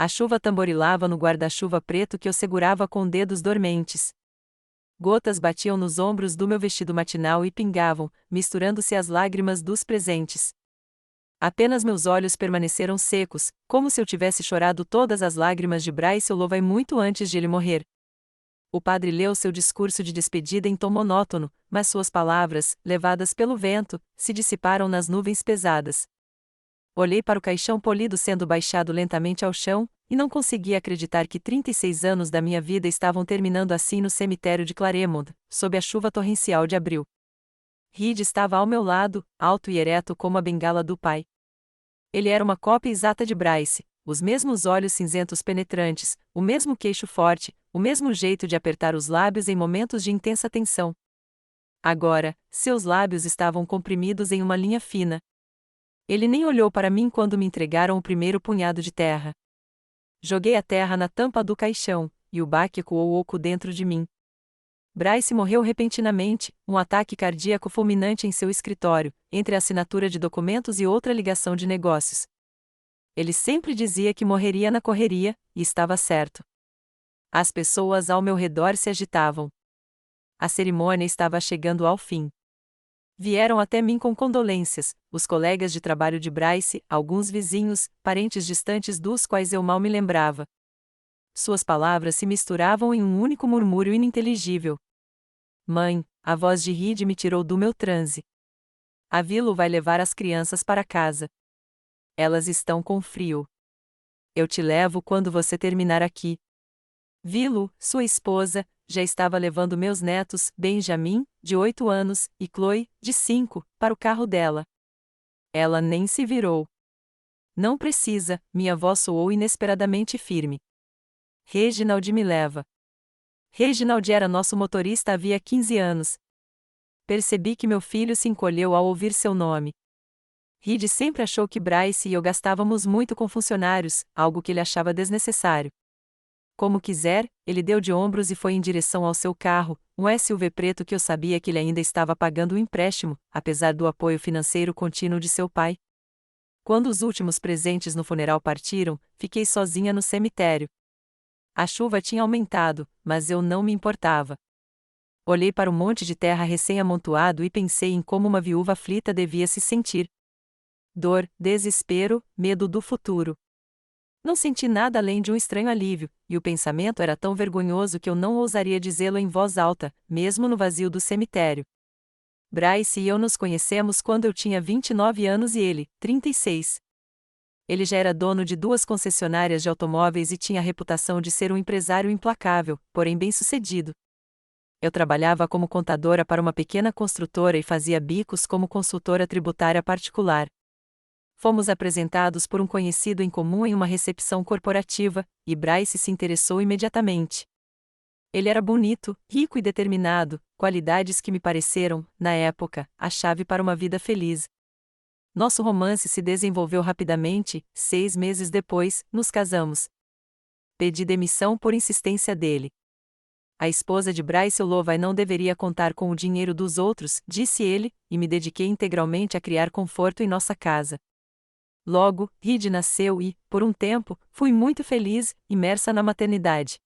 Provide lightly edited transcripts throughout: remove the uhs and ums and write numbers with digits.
A chuva tamborilava no guarda-chuva preto que eu segurava com dedos dormentes. Gotas batiam nos ombros do meu vestido matinal e pingavam, misturando-se às lágrimas dos presentes. Apenas meus olhos permaneceram secos, como se eu tivesse chorado todas as lágrimas de Bryce Holloway muito antes de ele morrer. O padre leu seu discurso de despedida em tom monótono, mas suas palavras, levadas pelo vento, se dissiparam nas nuvens pesadas. Olhei para o caixão polido sendo baixado lentamente ao chão, e não conseguia acreditar que 36 anos da minha vida estavam terminando assim no cemitério de Claremont, sob a chuva torrencial de abril. Reed estava ao meu lado, alto e ereto como a bengala do pai. Ele era uma cópia exata de Bryce, os mesmos olhos cinzentos penetrantes, o mesmo queixo forte, o mesmo jeito de apertar os lábios em momentos de intensa tensão. Agora, seus lábios estavam comprimidos em uma linha fina. Ele nem olhou para mim quando me entregaram o primeiro punhado de terra. Joguei a terra na tampa do caixão, e o baque ecoou oco dentro de mim. Bryce morreu repentinamente, um ataque cardíaco fulminante em seu escritório, entre a assinatura de documentos e outra ligação de negócios. Ele sempre dizia que morreria na correria, e estava certo. As pessoas ao meu redor se agitavam. A cerimônia estava chegando ao fim. Vieram até mim com condolências, os colegas de trabalho de Bryce, alguns vizinhos, parentes distantes dos quais eu mal me lembrava. Suas palavras se misturavam em um único murmúrio ininteligível. Mãe, a voz de Reed me tirou do meu transe. A Vilo vai levar as crianças para casa. Elas estão com frio. Eu te levo quando você terminar aqui. Vilo, sua esposa, já estava levando meus netos, Benjamin, de 8 anos, e Chloe, de 5, para o carro dela. Ela nem se virou. Não precisa, minha voz soou inesperadamente firme. Reginald me leva. Reginald era nosso motorista havia 15 anos. Percebi que meu filho se encolheu ao ouvir seu nome. Reed sempre achou que Bryce e eu gastávamos muito com funcionários, algo que ele achava desnecessário. Como quiser, ele deu de ombros e foi em direção ao seu carro, um SUV preto que eu sabia que ele ainda estava pagando o empréstimo, apesar do apoio financeiro contínuo de seu pai. Quando os últimos presentes no funeral partiram, fiquei sozinha no cemitério. A chuva tinha aumentado, mas eu não me importava. Olhei para o monte de terra recém-amontoado e pensei em como uma viúva aflita devia se sentir. Dor, desespero, medo do futuro. Não senti nada além de um estranho alívio, e o pensamento era tão vergonhoso que eu não ousaria dizê-lo em voz alta, mesmo no vazio do cemitério. Bryce e eu nos conhecemos quando eu tinha 29 anos e ele, 36. Ele já era dono de 2 concessionárias de automóveis e tinha a reputação de ser um empresário implacável, porém bem-sucedido. Eu trabalhava como contadora para uma pequena construtora e fazia bicos como consultora tributária particular. Fomos apresentados por um conhecido em comum em uma recepção corporativa, e Bryce se interessou imediatamente. Ele era bonito, rico e determinado, qualidades que me pareceram, na época, a chave para uma vida feliz. Nosso romance se desenvolveu rapidamente, 6 meses depois, nos casamos. Pedi demissão por insistência dele. A esposa de Bryce Holloway não deveria contar com o dinheiro dos outros, disse ele, e me dediquei integralmente a criar conforto em nossa casa. Logo, Reed nasceu e, por um tempo, fui muito feliz, imersa na maternidade.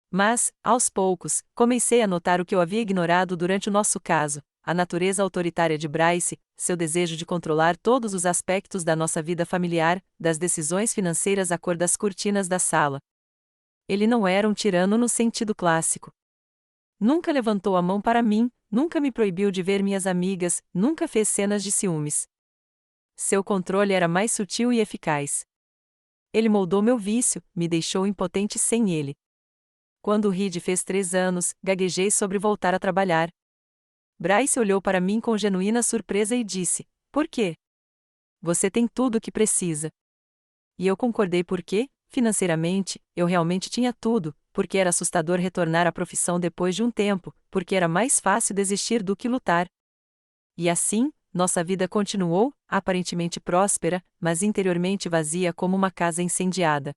Mas, aos poucos, comecei a notar o que eu havia ignorado durante o nosso caso: a natureza autoritária de Bryce, seu desejo de controlar todos os aspectos da nossa vida familiar, das decisões financeiras à cor das cortinas da sala. Ele não era um tirano no sentido clássico. Nunca levantou a mão para mim, nunca me proibiu de ver minhas amigas, nunca fez cenas de ciúmes. Seu controle era mais sutil e eficaz. Ele moldou meu vício, me deixou impotente sem ele. Quando Reed fez 3 anos, gaguejei sobre voltar a trabalhar. Bryce olhou para mim com genuína surpresa e disse: "Por quê? Você tem tudo o que precisa." E eu concordei porque, financeiramente, eu realmente tinha tudo, porque era assustador retornar à profissão depois de um tempo, porque era mais fácil desistir do que lutar. E assim, nossa vida continuou, aparentemente próspera, mas interiormente vazia como uma casa incendiada.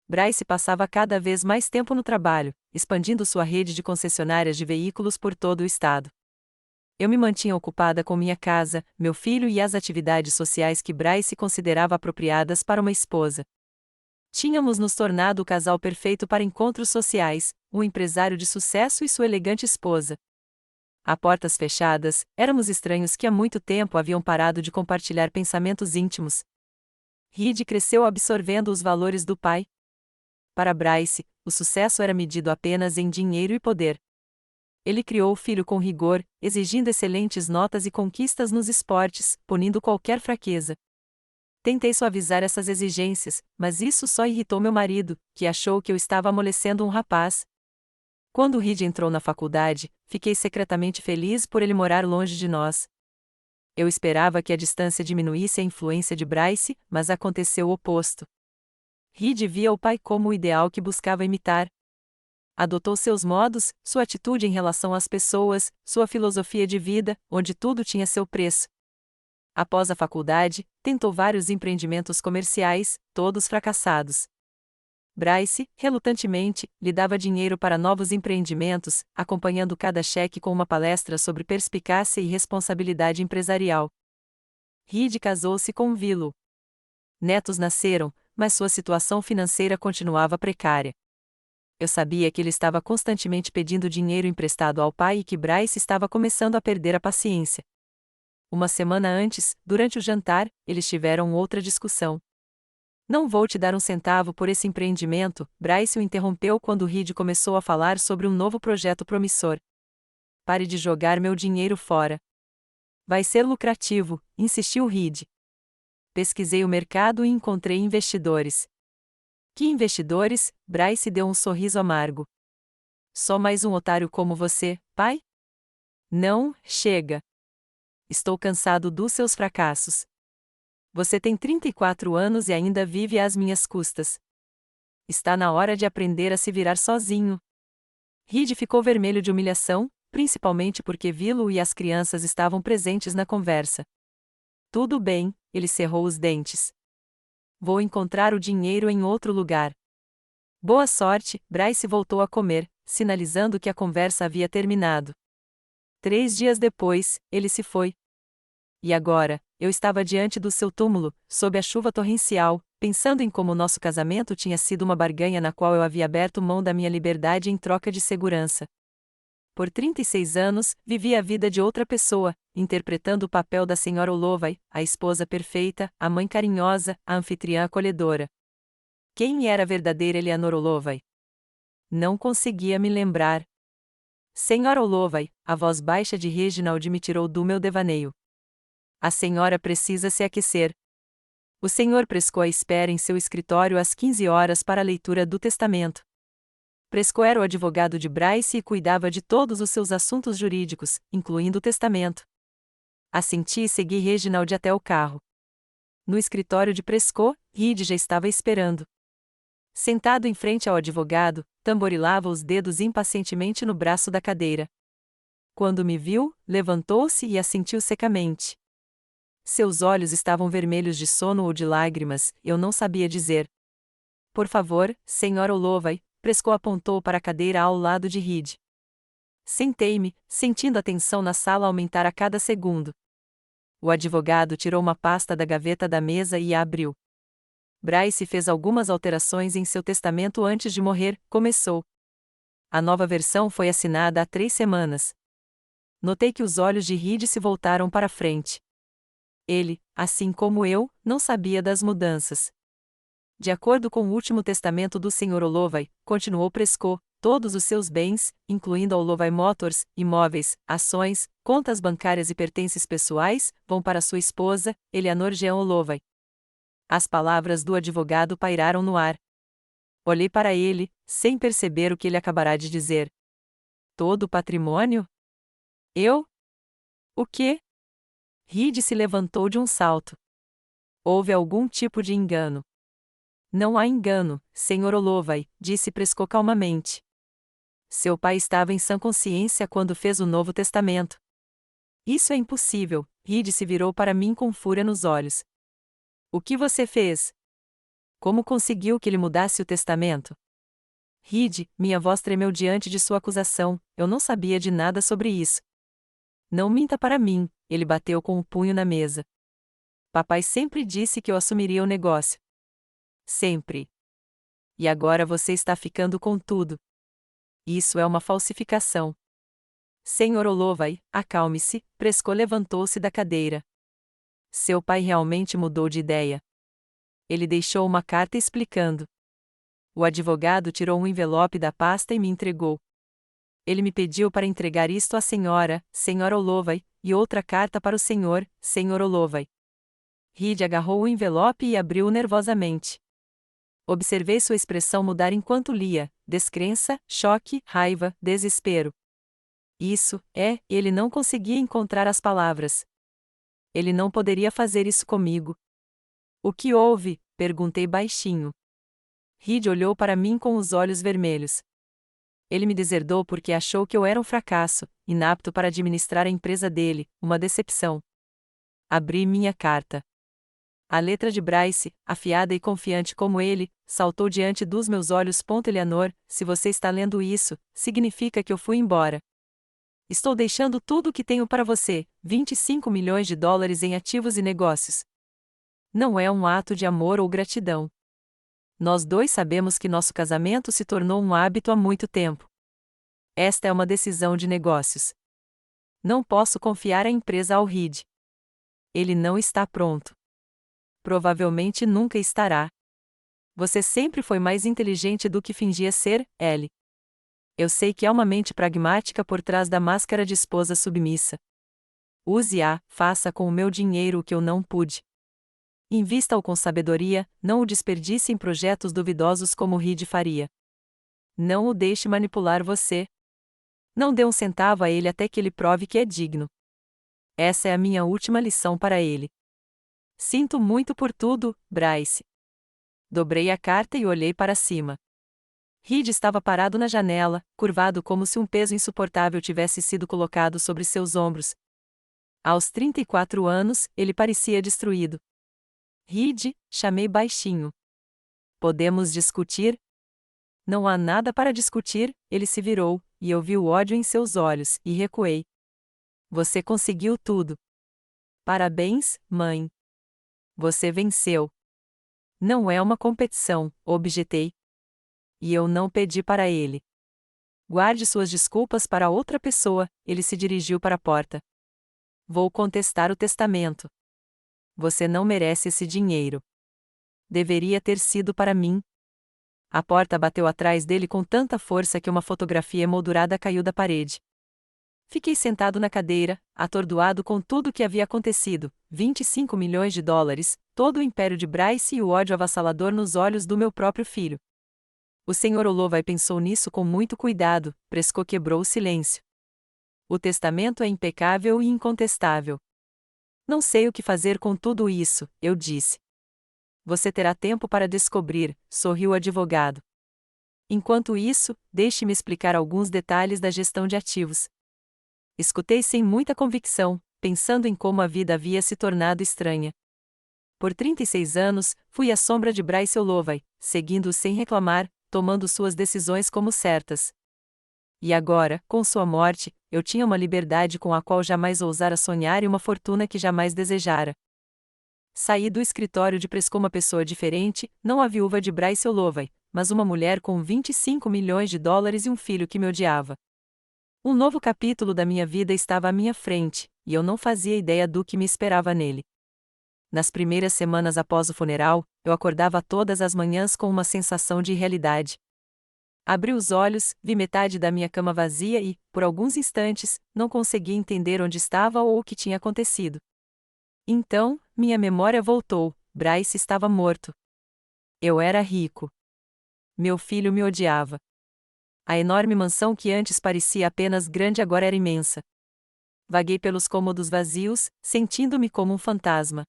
Bryce passava cada vez mais tempo no trabalho, expandindo sua rede de concessionárias de veículos por todo o estado. Eu me mantinha ocupada com minha casa, meu filho e as atividades sociais que Bryce considerava apropriadas para uma esposa. Tínhamos nos tornado o casal perfeito para encontros sociais, um empresário de sucesso e sua elegante esposa. A portas fechadas, éramos estranhos que há muito tempo haviam parado de compartilhar pensamentos íntimos. Reed cresceu absorvendo os valores do pai. Para Bryce, o sucesso era medido apenas em dinheiro e poder. Ele criou o filho com rigor, exigindo excelentes notas e conquistas nos esportes, punindo qualquer fraqueza. Tentei suavizar essas exigências, mas isso só irritou meu marido, que achou que eu estava amolecendo um rapaz. Quando Reed entrou na faculdade, fiquei secretamente feliz por ele morar longe de nós. Eu esperava que a distância diminuísse a influência de Bryce, mas aconteceu o oposto. Reed via o pai como o ideal que buscava imitar. Adotou seus modos, sua atitude em relação às pessoas, sua filosofia de vida, onde tudo tinha seu preço. Após a faculdade, tentou vários empreendimentos comerciais, todos fracassados. Bryce, relutantemente, lhe dava dinheiro para novos empreendimentos, acompanhando cada cheque com uma palestra sobre perspicácia e responsabilidade empresarial. Reed casou-se com Willow. Netos nasceram, mas sua situação financeira continuava precária. Eu sabia que ele estava constantemente pedindo dinheiro emprestado ao pai e que Bryce estava começando a perder a paciência. Uma semana antes, durante o jantar, eles tiveram outra discussão. Não vou te dar um centavo por esse empreendimento, Bryce o interrompeu quando Reed começou a falar sobre um novo projeto promissor. Pare de jogar meu dinheiro fora. Vai ser lucrativo, insistiu Reed. Pesquisei o mercado e encontrei investidores. Que investidores? Bryce deu um sorriso amargo. Só mais um otário como você, pai? Não, chega. Estou cansado dos seus fracassos. Você tem 34 anos e ainda vive às minhas custas. Está na hora de aprender a se virar sozinho. Reed ficou vermelho de humilhação, principalmente porque Willow e as crianças estavam presentes na conversa. Tudo bem, ele cerrou os dentes. Vou encontrar o dinheiro em outro lugar. Boa sorte, Bryce voltou a comer, sinalizando que a conversa havia terminado. 3 dias depois, ele se foi. E agora, eu estava diante do seu túmulo, sob a chuva torrencial, pensando em como nosso casamento tinha sido uma barganha na qual eu havia aberto mão da minha liberdade em troca de segurança. Por 36 anos, vivi a vida de outra pessoa, interpretando o papel da Sra. Holloway, a esposa perfeita, a mãe carinhosa, a anfitriã acolhedora. Quem era a verdadeira Eleanor Holloway? Não conseguia me lembrar. Sra. Holloway, a voz baixa de Reginald me tirou do meu devaneio. A senhora precisa se aquecer. O Sr. Prescott espera em seu escritório às 15 horas para a leitura do testamento. Prescott era o advogado de Bryce e cuidava de todos os seus assuntos jurídicos, incluindo o testamento. Assenti e segui Reginald até o carro. No escritório de Prescott, Reed já estava esperando. Sentado em frente ao advogado, tamborilava os dedos impacientemente no braço da cadeira. Quando me viu, levantou-se e assentiu secamente. Seus olhos estavam vermelhos de sono ou de lágrimas, eu não sabia dizer. Por favor, Sra. Holloway, Prescott apontou para a cadeira ao lado de Reed. Sentei-me, sentindo a tensão na sala aumentar a cada segundo. O advogado tirou uma pasta da gaveta da mesa e a abriu. Bryce fez algumas alterações em seu testamento antes de morrer, começou. A nova versão foi assinada há 3 semanas. Notei que os olhos de Reed se voltaram para frente. Ele, assim como eu, não sabia das mudanças. De acordo com o último testamento do Sr. Holloway, continuou Prescott, todos os seus bens, incluindo a Holloway Motors, imóveis, ações, contas bancárias e pertences pessoais, vão para sua esposa, Eleanor Jean Holloway. As palavras do advogado pairaram no ar. Olhei para ele, sem perceber o que ele acabará de dizer. Todo o patrimônio? Eu? O quê? Reed se levantou de um salto. Houve algum tipo de engano. Não há engano, Sr. Holloway, disse Prescott calmamente. Seu pai estava em sã consciência quando fez o Novo Testamento. Isso é impossível, Reed se virou para mim com fúria nos olhos. O que você fez? Como conseguiu que ele mudasse o testamento? Reed, minha voz tremeu diante de sua acusação, eu não sabia de nada sobre isso. Não minta para mim, ele bateu com o punho na mesa. Papai sempre disse que eu assumiria o negócio. Sempre. E agora você está ficando com tudo. Isso é uma falsificação. Senhor Holloway, acalme-se. Prescott levantou-se da cadeira. Seu pai realmente mudou de ideia. Ele deixou uma carta explicando. O advogado tirou um envelope da pasta e me entregou. Ele me pediu para entregar isto à senhora, Sra. Holloway, e outra carta para o senhor, Sr. Holloway. Reed agarrou o envelope e abriu-o nervosamente. Observei sua expressão mudar enquanto lia: descrença, choque, raiva, desespero. Ele não conseguia encontrar as palavras. Ele não poderia fazer isso comigo. O que houve? Perguntei baixinho. Reed olhou para mim com os olhos vermelhos. Ele me deserdou porque achou que eu era um fracasso, inapto para administrar a empresa dele, uma decepção. Abri minha carta. A letra de Bryce, afiada e confiante como ele, saltou diante dos meus olhos. Eleanor, se você está lendo isso, significa que eu fui embora. Estou deixando tudo o que tenho para você, 25 milhões de dólares em ativos e negócios. Não é um ato de amor ou gratidão. Nós dois sabemos que nosso casamento se tornou um hábito há muito tempo. Esta é uma decisão de negócios. Não posso confiar a empresa ao Reed. Ele não está pronto. Provavelmente nunca estará. Você sempre foi mais inteligente do que fingia ser, Ellie. Eu sei que há uma mente pragmática por trás da máscara de esposa submissa. Use-a, faça com o meu dinheiro o que eu não pude. Invista-o com sabedoria, não o desperdice em projetos duvidosos como Reed faria. Não o deixe manipular você. Não dê um centavo a ele até que ele prove que é digno. Essa é a minha última lição para ele. Sinto muito por tudo, Bryce. Dobrei a carta e olhei para cima. Reed estava parado na janela, curvado como se um peso insuportável tivesse sido colocado sobre seus ombros. Aos 34 anos, ele parecia destruído. Reed, chamei baixinho. Podemos discutir? Não há nada para discutir, ele se virou, e eu vi o ódio em seus olhos, e recuei. Você conseguiu tudo. Parabéns, mãe. Você venceu. Não é uma competição, objetei. E eu não pedi para ele. Guarde suas desculpas para outra pessoa, ele se dirigiu para a porta. Vou contestar o testamento. Você não merece esse dinheiro. Deveria ter sido para mim. A porta bateu atrás dele com tanta força que uma fotografia emoldurada caiu da parede. Fiquei sentado na cadeira, atordoado com tudo o que havia acontecido, 25 milhões de dólares, todo o império de Bryce e o ódio avassalador nos olhos do meu próprio filho. O Sr. Holloway pensou nisso com muito cuidado. Prescott quebrou o silêncio. O testamento é impecável e incontestável. Não sei o que fazer com tudo isso, eu disse. Você terá tempo para descobrir, sorriu o advogado. Enquanto isso, deixe-me explicar alguns detalhes da gestão de ativos. Escutei sem muita convicção, pensando em como a vida havia se tornado estranha. Por 36 anos, fui à sombra de Bryce Holloway, seguindo-o sem reclamar, tomando suas decisões como certas. E agora, com sua morte, eu tinha uma liberdade com a qual jamais ousara sonhar e uma fortuna que jamais desejara. Saí do escritório de Prescott uma pessoa diferente, não a viúva de Bryce Holloway, mas uma mulher com 25 milhões de dólares e um filho que me odiava. Um novo capítulo da minha vida estava à minha frente, e eu não fazia ideia do que me esperava nele. Nas primeiras semanas após o funeral, eu acordava todas as manhãs com uma sensação de irrealidade. Abri os olhos, vi metade da minha cama vazia e, por alguns instantes, não conseguia entender onde estava ou o que tinha acontecido. Então, minha memória voltou. Bryce estava morto. Eu era rico. Meu filho me odiava. A enorme mansão que antes parecia apenas grande agora era imensa. Vaguei pelos cômodos vazios, sentindo-me como um fantasma.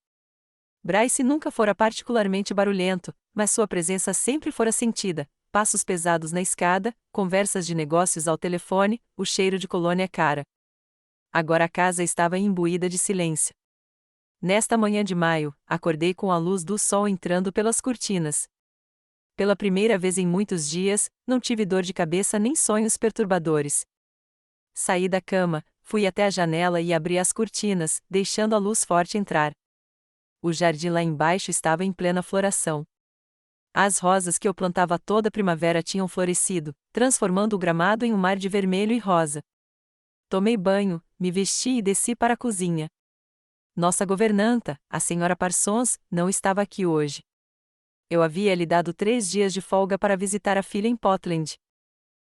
Bryce nunca fora particularmente barulhento, mas sua presença sempre fora sentida. Passos pesados na escada, conversas de negócios ao telefone, o cheiro de colônia cara. Agora a casa estava imbuída de silêncio. Nesta manhã de maio, acordei com a luz do sol entrando pelas cortinas. Pela primeira vez em muitos dias, não tive dor de cabeça nem sonhos perturbadores. Saí da cama, fui até a janela e abri as cortinas, deixando a luz forte entrar. O jardim lá embaixo estava em plena floração. As rosas que eu plantava toda primavera tinham florescido, transformando o gramado em um mar de vermelho e rosa. Tomei banho, me vesti e desci para a cozinha. Nossa governanta, a senhora Parsons, não estava aqui hoje. Eu havia lhe dado 3 dias de folga para visitar a filha em Portland.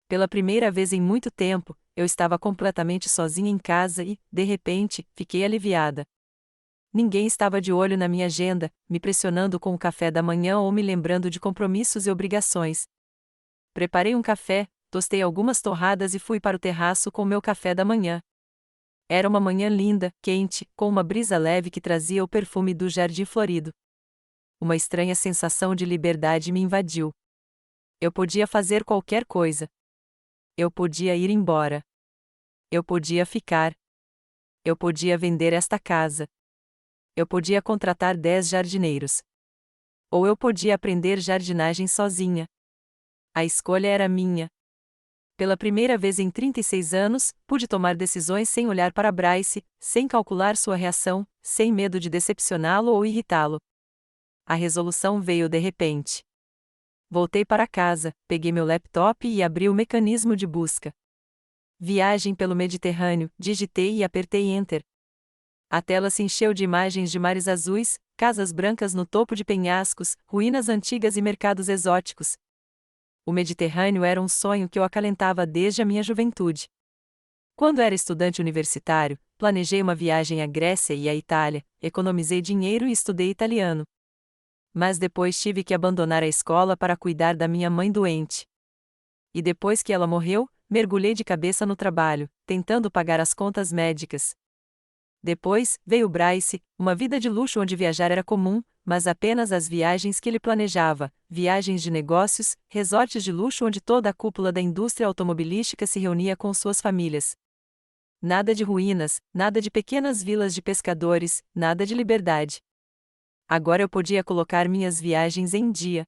Pela primeira vez em muito tempo, eu estava completamente sozinha em casa e, de repente, fiquei aliviada. Ninguém estava de olho na minha agenda, me pressionando com o café da manhã ou me lembrando de compromissos e obrigações. Preparei um café, tostei algumas torradas e fui para o terraço com meu café da manhã. Era uma manhã linda, quente, com uma brisa leve que trazia o perfume do jardim florido. Uma estranha sensação de liberdade me invadiu. Eu podia fazer qualquer coisa. Eu podia ir embora. Eu podia ficar. Eu podia vender esta casa. Eu podia contratar 10 jardineiros. Ou eu podia aprender jardinagem sozinha. A escolha era minha. Pela primeira vez em 36 anos, pude tomar decisões sem olhar para Bryce, sem calcular sua reação, sem medo de decepcioná-lo ou irritá-lo. A resolução veio de repente. Voltei para casa, peguei meu laptop e abri o mecanismo de busca. Viagem pelo Mediterrâneo, digitei e apertei Enter. A tela se encheu de imagens de mares azuis, casas brancas no topo de penhascos, ruínas antigas e mercados exóticos. O Mediterrâneo era um sonho que eu acalentava desde a minha juventude. Quando era estudante universitário, planejei uma viagem à Grécia e à Itália, economizei dinheiro e estudei italiano. Mas depois tive que abandonar a escola para cuidar da minha mãe doente. E depois que ela morreu, mergulhei de cabeça no trabalho, tentando pagar as contas médicas. Depois, veio Bryce, uma vida de luxo onde viajar era comum, mas apenas as viagens que ele planejava, viagens de negócios, resorts de luxo onde toda a cúpula da indústria automobilística se reunia com suas famílias. Nada de ruínas, nada de pequenas vilas de pescadores, nada de liberdade. Agora eu podia colocar minhas viagens em dia.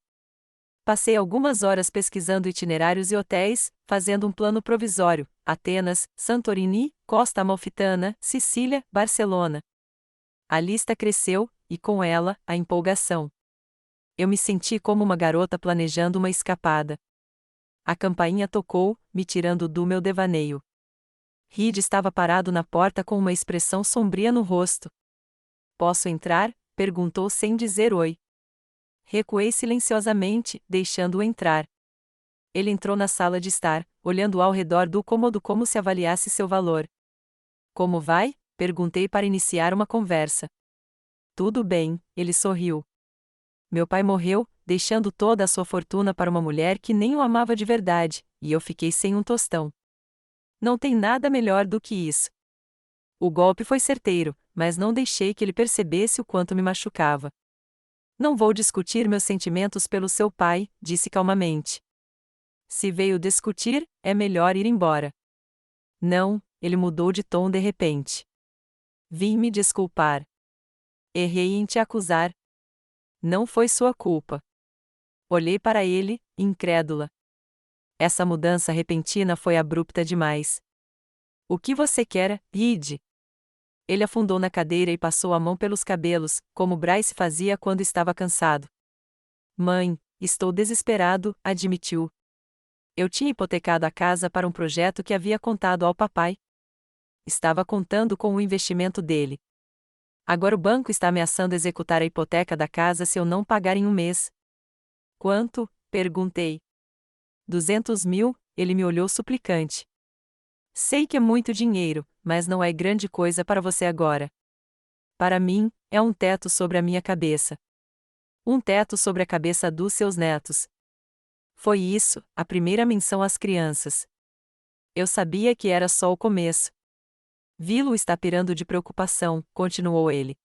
Passei algumas horas pesquisando itinerários e hotéis, fazendo um plano provisório: Atenas, Santorini, Costa Amalfitana, Sicília, Barcelona. A lista cresceu, e com ela, a empolgação. Eu me senti como uma garota planejando uma escapada. A campainha tocou, me tirando do meu devaneio. Reed estava parado na porta com uma expressão sombria no rosto. "Posso entrar?" perguntou sem dizer oi. Recuei silenciosamente, deixando-o entrar. Ele entrou na sala de estar, olhando ao redor do cômodo como se avaliasse seu valor. "Como vai?" perguntei para iniciar uma conversa. "Tudo bem", ele sorriu. "Meu pai morreu, deixando toda a sua fortuna para uma mulher que nem o amava de verdade, e eu fiquei sem um tostão. Não tem nada melhor do que isso." O golpe foi certeiro, mas não deixei que ele percebesse o quanto me machucava. "Não vou discutir meus sentimentos pelo seu pai", disse calmamente. "Se veio discutir, é melhor ir embora." "Não", ele mudou de tom de repente. "Vim me desculpar. Errei em te acusar. Não foi sua culpa." Olhei para ele, incrédula. Essa mudança repentina foi abrupta demais. "O que você quer, Reed?" Ele afundou na cadeira e passou a mão pelos cabelos, como Bryce fazia quando estava cansado. "Mãe, estou desesperado", admitiu. "Eu tinha hipotecado a casa para um projeto que havia contado ao papai. Estava contando com o investimento dele. Agora o banco está ameaçando executar a hipoteca da casa se eu não pagar em um mês." "Quanto?" perguntei. 200 mil", ele me olhou suplicante. "Sei que é muito dinheiro, mas não é grande coisa para você agora. Para mim, é um teto sobre a minha cabeça. Um teto sobre a cabeça dos seus netos." Foi isso, a primeira menção às crianças. Eu sabia que era só o começo. "Vilo está pirando de preocupação", continuou ele.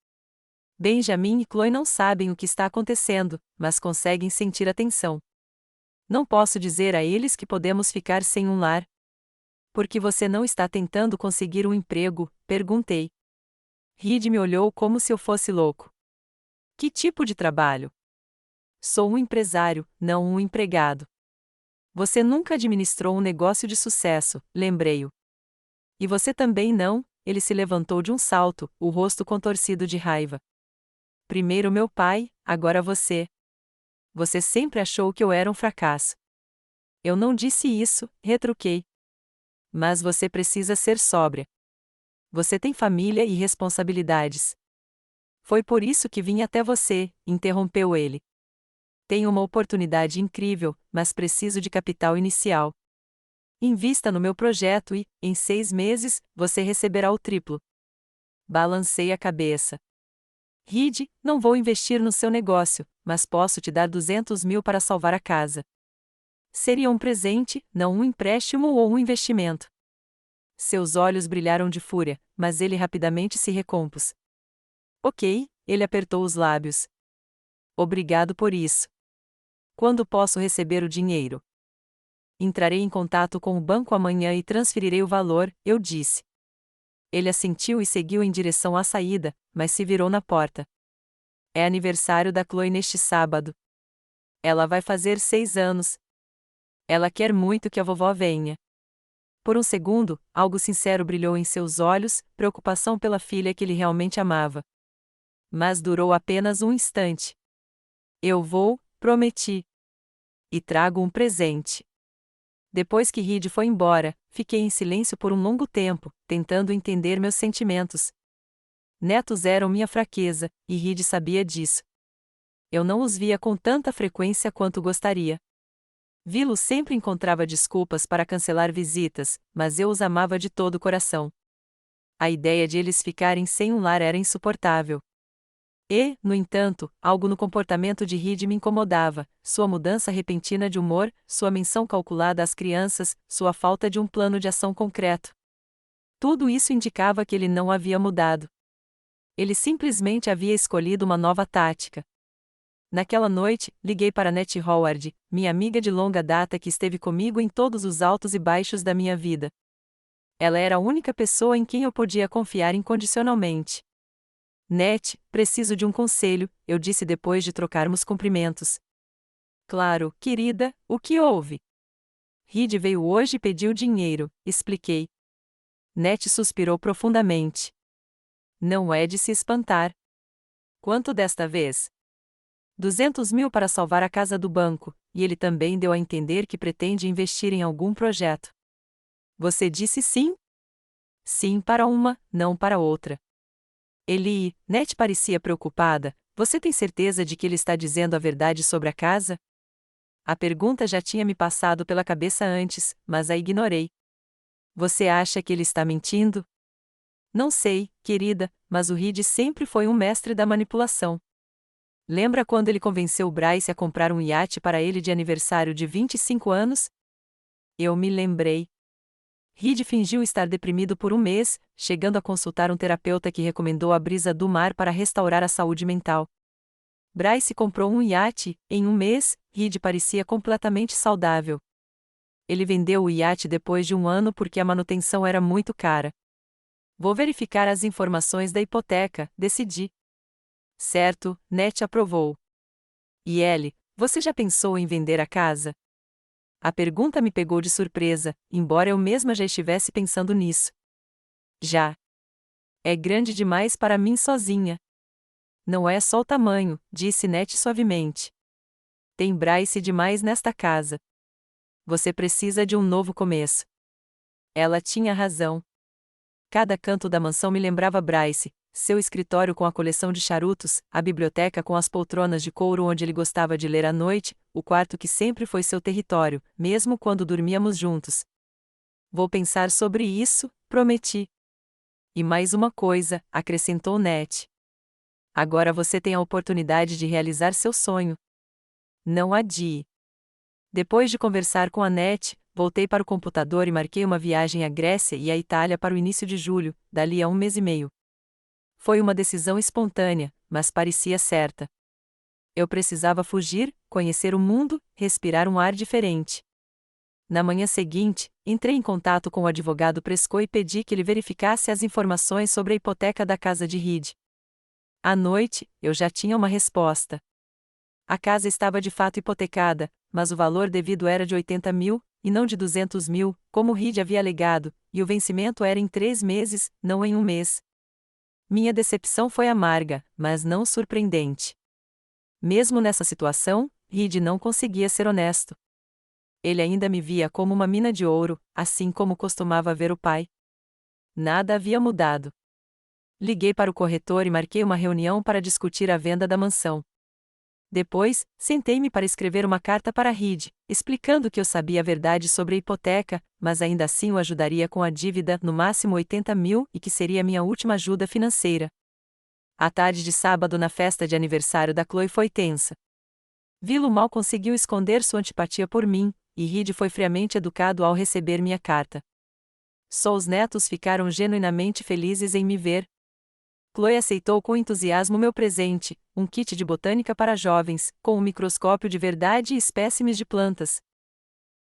"Benjamin e Chloe não sabem o que está acontecendo, mas conseguem sentir a tensão. Não posso dizer a eles que podemos ficar sem um lar." "Por que você não está tentando conseguir um emprego?" perguntei. Reed me olhou como se eu fosse louco. "Que tipo de trabalho?" "Sou um empresário, não um empregado." "Você nunca administrou um negócio de sucesso", lembrei-o. "E você também não." Ele se levantou de um salto, o rosto contorcido de raiva. "Primeiro meu pai, agora você." Você sempre achou que eu era um fracasso. Eu não disse isso, retruquei. Mas você precisa ser sóbria. Você tem família e responsabilidades. Foi por isso que vim até você, interrompeu ele. Tenho uma oportunidade incrível, mas preciso de capital inicial. Invista no meu projeto e, em 6 meses, você receberá o triplo. Balancei a cabeça. Reed, não vou investir no seu negócio, mas posso te dar 200 mil para salvar a casa. Seria um presente, não um empréstimo ou um investimento. Seus olhos brilharam de fúria, mas ele rapidamente se recompôs. Ok, ele apertou os lábios. Obrigado por isso. Quando posso receber o dinheiro? Entrarei em contato com o banco amanhã e transferirei o valor, eu disse. Ele assentiu e seguiu em direção à saída, mas se virou na porta. É aniversário da Chloe neste sábado. Ela vai fazer 6 anos. Ela quer muito que a vovó venha. Por um segundo, algo sincero brilhou em seus olhos, preocupação pela filha que ele realmente amava. Mas durou apenas um instante. Eu vou, prometi. E trago um presente. Depois que Reed foi embora, fiquei em silêncio por um longo tempo, tentando entender meus sentimentos. Netos eram minha fraqueza, e Reed sabia disso. Eu não os via com tanta frequência quanto gostaria. Vi-lo sempre encontrava desculpas para cancelar visitas, mas eu os amava de todo o coração. A ideia de eles ficarem sem um lar era insuportável. E, no entanto, algo no comportamento de Reed me incomodava, sua mudança repentina de humor, sua menção calculada às crianças, sua falta de um plano de ação concreto. Tudo isso indicava que ele não havia mudado. Ele simplesmente havia escolhido uma nova tática. Naquela noite, liguei para Nete Howard, minha amiga de longa data que esteve comigo em todos os altos e baixos da minha vida. Ela era a única pessoa em quem eu podia confiar incondicionalmente. Net, preciso de um conselho, eu disse depois de trocarmos cumprimentos. Claro, querida, o que houve? Reed veio hoje e pediu dinheiro, expliquei. Net suspirou profundamente. Não é de se espantar. Quanto desta vez? 200 mil para salvar a casa do banco, e ele também deu a entender que pretende investir em algum projeto. Você disse sim? Sim para uma, não para outra. Net parecia preocupada. Você tem certeza de que ele está dizendo a verdade sobre a casa? A pergunta já tinha me passado pela cabeça antes, mas a ignorei. Você acha que ele está mentindo? Não sei, querida, mas o Reed sempre foi um mestre da manipulação. Lembra quando ele convenceu Bryce a comprar um iate para ele de aniversário de 25 anos? Eu me lembrei. Reed fingiu estar deprimido por um mês, chegando a consultar um terapeuta que recomendou a brisa do mar para restaurar a saúde mental. Bryce comprou um iate, em um mês, Reed parecia completamente saudável. Ele vendeu o iate depois de um ano porque a manutenção era muito cara. Vou verificar as informações da hipoteca, decidi. Certo, Net aprovou. E ele, você já pensou em vender a casa? A pergunta me pegou de surpresa, embora eu mesma já estivesse pensando nisso. Já. É grande demais para mim sozinha. Não é só o tamanho, disse Net suavemente. Tem Bryce demais nesta casa. Você precisa de um novo começo. Ela tinha razão. Cada canto da mansão me lembrava Bryce, seu escritório com a coleção de charutos, a biblioteca com as poltronas de couro onde ele gostava de ler à noite, o quarto que sempre foi seu território, mesmo quando dormíamos juntos. Vou pensar sobre isso, prometi. E mais uma coisa, acrescentou Net. Agora você tem a oportunidade de realizar seu sonho. Não adie. Depois de conversar com a Net, voltei para o computador e marquei uma viagem à Grécia e à Itália para o início de julho, dali a 1 mês e meio. Foi uma decisão espontânea, mas parecia certa. Eu precisava fugir, conhecer o mundo, respirar um ar diferente. Na manhã seguinte, entrei em contato com o advogado Prescott e pedi que ele verificasse as informações sobre a hipoteca da casa de Reed. À noite, eu já tinha uma resposta. A casa estava de fato hipotecada, mas o valor devido era de 80 mil, e não de 200 mil, como Reed havia alegado, e o vencimento era em 3 meses, não em um mês. Minha decepção foi amarga, mas não surpreendente. Mesmo nessa situação, Reed não conseguia ser honesto. Ele ainda me via como uma mina de ouro, assim como costumava ver o pai. Nada havia mudado. Liguei para o corretor e marquei uma reunião para discutir a venda da mansão. Depois, sentei-me para escrever uma carta para Reed, explicando que eu sabia a verdade sobre a hipoteca, mas ainda assim o ajudaria com a dívida, no máximo 80 mil, e que seria minha última ajuda financeira. A tarde de sábado na festa de aniversário da Chloe foi tensa. Vilo mal conseguiu esconder sua antipatia por mim, e Reed foi friamente educado ao receber minha carta. Só os netos ficaram genuinamente felizes em me ver. Chloe aceitou com entusiasmo meu presente, um kit de botânica para jovens, com um microscópio de verdade e espécimes de plantas.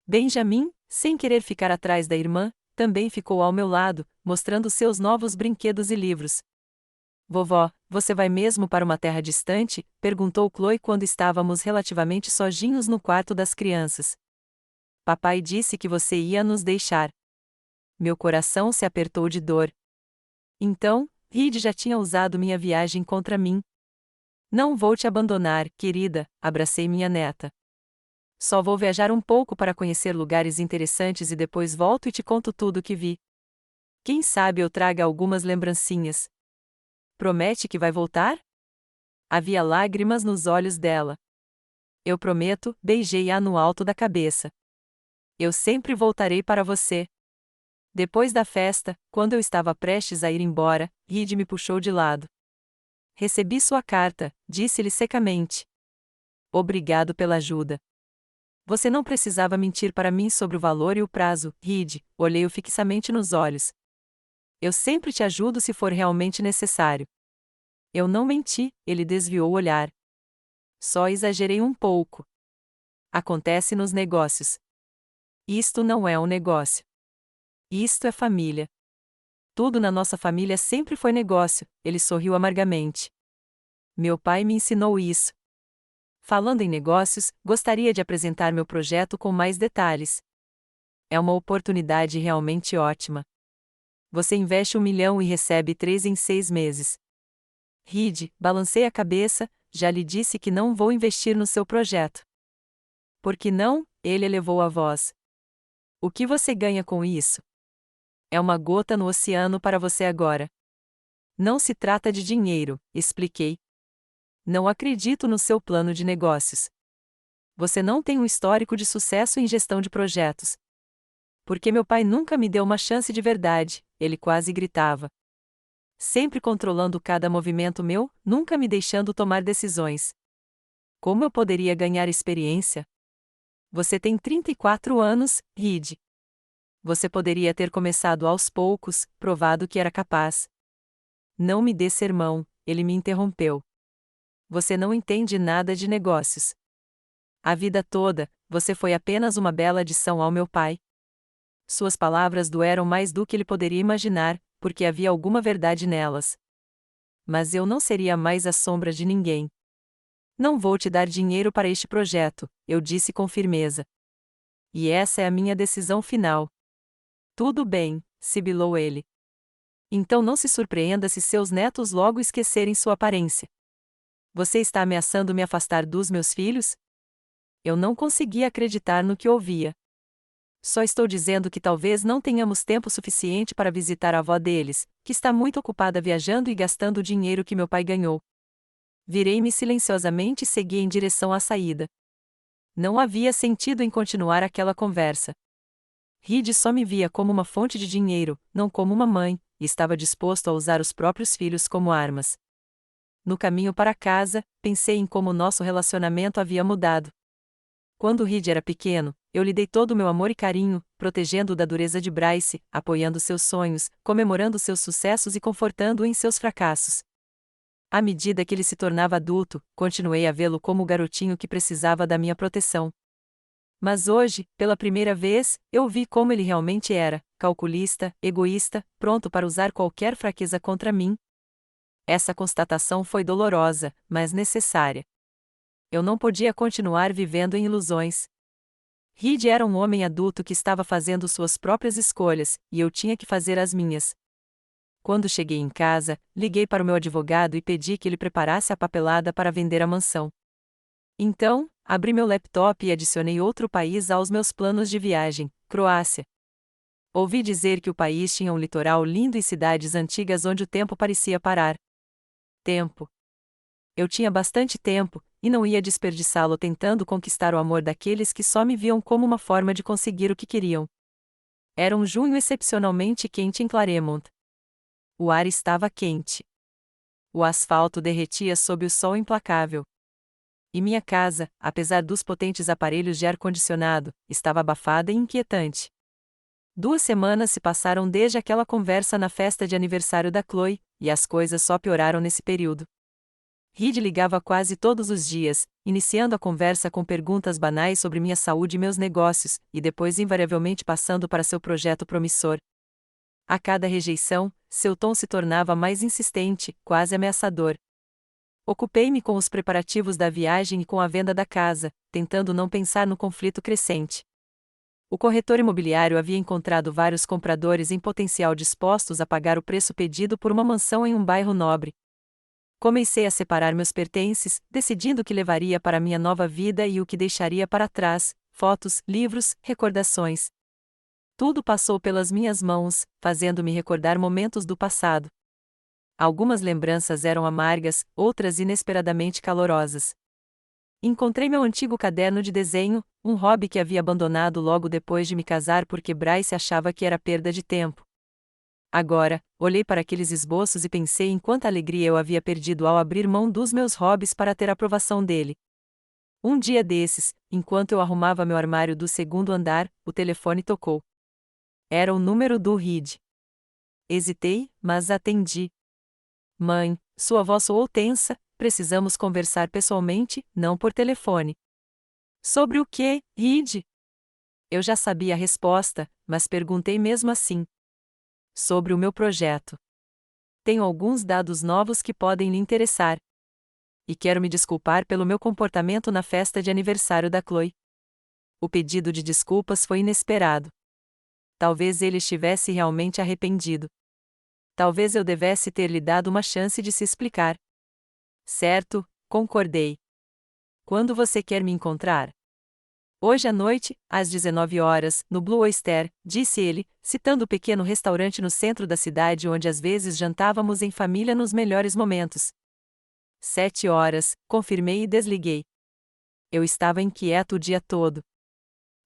Benjamin, sem querer ficar atrás da irmã, também ficou ao meu lado, mostrando seus novos brinquedos e livros. Vovó, você vai mesmo para uma terra distante? Perguntou Chloe quando estávamos relativamente sozinhos no quarto das crianças. Papai disse que você ia nos deixar. Meu coração se apertou de dor. Então, Reed já tinha usado minha viagem contra mim. Não vou te abandonar, querida, abracei minha neta. Só vou viajar um pouco para conhecer lugares interessantes e depois volto e te conto tudo o que vi. Quem sabe eu traga algumas lembrancinhas. Promete que vai voltar? Havia lágrimas nos olhos dela. Eu prometo, beijei-a no alto da cabeça. Eu sempre voltarei para você. Depois da festa, quando eu estava prestes a ir embora, Reed me puxou de lado. Recebi sua carta, disse-lhe secamente. Obrigado pela ajuda. Você não precisava mentir para mim sobre o valor e o prazo, Reed, olhei-o fixamente nos olhos. Eu sempre te ajudo se for realmente necessário. Eu não menti, ele desviou o olhar. Só exagerei um pouco. Acontece nos negócios. Isto não é um negócio. Isto é família. Tudo na nossa família sempre foi negócio, ele sorriu amargamente. Meu pai me ensinou isso. Falando em negócios, gostaria de apresentar meu projeto com mais detalhes. É uma oportunidade realmente ótima. Você investe 1 milhão e recebe 3 em 6 meses. Reed, balancei a cabeça, já lhe disse que não vou investir no seu projeto. Por que não? Ele elevou a voz. O que você ganha com isso? É uma gota no oceano para você agora. Não se trata de dinheiro, expliquei. Não acredito no seu plano de negócios. Você não tem um histórico de sucesso em gestão de projetos. Porque meu pai nunca me deu uma chance de verdade, ele quase gritava. Sempre controlando cada movimento meu, nunca me deixando tomar decisões. Como eu poderia ganhar experiência? Você tem 34 anos, Reed. Você poderia ter começado aos poucos, provado que era capaz. Não me dê sermão, ele me interrompeu. Você não entende nada de negócios. A vida toda, você foi apenas uma bela adição ao meu pai. Suas palavras doeram mais do que ele poderia imaginar, porque havia alguma verdade nelas. Mas eu não seria mais a sombra de ninguém. Não vou te dar dinheiro para este projeto, eu disse com firmeza. E essa é a minha decisão final. Tudo bem, sibilou ele. Então não se surpreenda se seus netos logo esquecerem sua aparência. Você está ameaçando me afastar dos meus filhos? Eu não conseguia acreditar no que ouvia. Só estou dizendo que talvez não tenhamos tempo suficiente para visitar a avó deles, que está muito ocupada viajando e gastando o dinheiro que meu pai ganhou. Virei-me silenciosamente e segui em direção à saída. Não havia sentido em continuar aquela conversa. Reed só me via como uma fonte de dinheiro, não como uma mãe, e estava disposto a usar os próprios filhos como armas. No caminho para casa, pensei em como nosso relacionamento havia mudado. Quando Reed era pequeno, eu lhe dei todo o meu amor e carinho, protegendo-o da dureza de Bryce, apoiando seus sonhos, comemorando seus sucessos e confortando-o em seus fracassos. À medida que ele se tornava adulto, continuei a vê-lo como o garotinho que precisava da minha proteção. Mas hoje, pela primeira vez, eu vi como ele realmente era, calculista, egoísta, pronto para usar qualquer fraqueza contra mim. Essa constatação foi dolorosa, mas necessária. Eu não podia continuar vivendo em ilusões. Reed era um homem adulto que estava fazendo suas próprias escolhas, e eu tinha que fazer as minhas. Quando cheguei em casa, liguei para o meu advogado e pedi que ele preparasse a papelada para vender a mansão. Então, Abri meu laptop e adicionei outro país aos meus planos de viagem: Croácia. Ouvi dizer que o país tinha um litoral lindo e cidades antigas onde o tempo parecia parar. Tempo. Eu tinha bastante tempo, e não ia desperdiçá-lo tentando conquistar o amor daqueles que só me viam como uma forma de conseguir o que queriam. Era um junho excepcionalmente quente em Claremont. O ar estava quente. O asfalto derretia sob o sol implacável. E minha casa, apesar dos potentes aparelhos de ar-condicionado, estava abafada e inquietante. 2 semanas se passaram desde aquela conversa na festa de aniversário da Chloe, e as coisas só pioraram nesse período. Reed ligava quase todos os dias, iniciando a conversa com perguntas banais sobre minha saúde e meus negócios, e depois invariavelmente passando para seu projeto promissor. A cada rejeição, seu tom se tornava mais insistente, quase ameaçador. Ocupei-me com os preparativos da viagem e com a venda da casa, tentando não pensar no conflito crescente. O corretor imobiliário havia encontrado vários compradores em potencial dispostos a pagar o preço pedido por uma mansão em um bairro nobre. Comecei a separar meus pertences, decidindo o que levaria para minha nova vida e o que deixaria para trás: fotos, livros, recordações. Tudo passou pelas minhas mãos, fazendo-me recordar momentos do passado. Algumas lembranças eram amargas, outras inesperadamente calorosas. Encontrei meu antigo caderno de desenho, um hobby que havia abandonado logo depois de me casar porque Bryce achava que era perda de tempo. Agora, olhei para aqueles esboços e pensei em quanta alegria eu havia perdido ao abrir mão dos meus hobbies para ter a aprovação dele. Um dia desses, enquanto eu arrumava meu armário do segundo andar, o telefone tocou. Era o número do Reed. Hesitei, mas atendi. Mãe, sua voz soou tensa, precisamos conversar pessoalmente, não por telefone. Sobre o quê, Reed? Eu já sabia a resposta, mas perguntei mesmo assim. Sobre o meu projeto. Tenho alguns dados novos que podem lhe interessar. E quero me desculpar pelo meu comportamento na festa de aniversário da Chloe. O pedido de desculpas foi inesperado. Talvez ele estivesse realmente arrependido. Talvez eu devesse ter lhe dado uma chance de se explicar. Certo, concordei. Quando você quer me encontrar? Hoje à noite, às 19 horas, no Blue Oyster, disse ele, citando o pequeno restaurante no centro da cidade onde às vezes jantávamos em família nos melhores momentos. 7 horas, confirmei e desliguei. Eu estava inquieto o dia todo.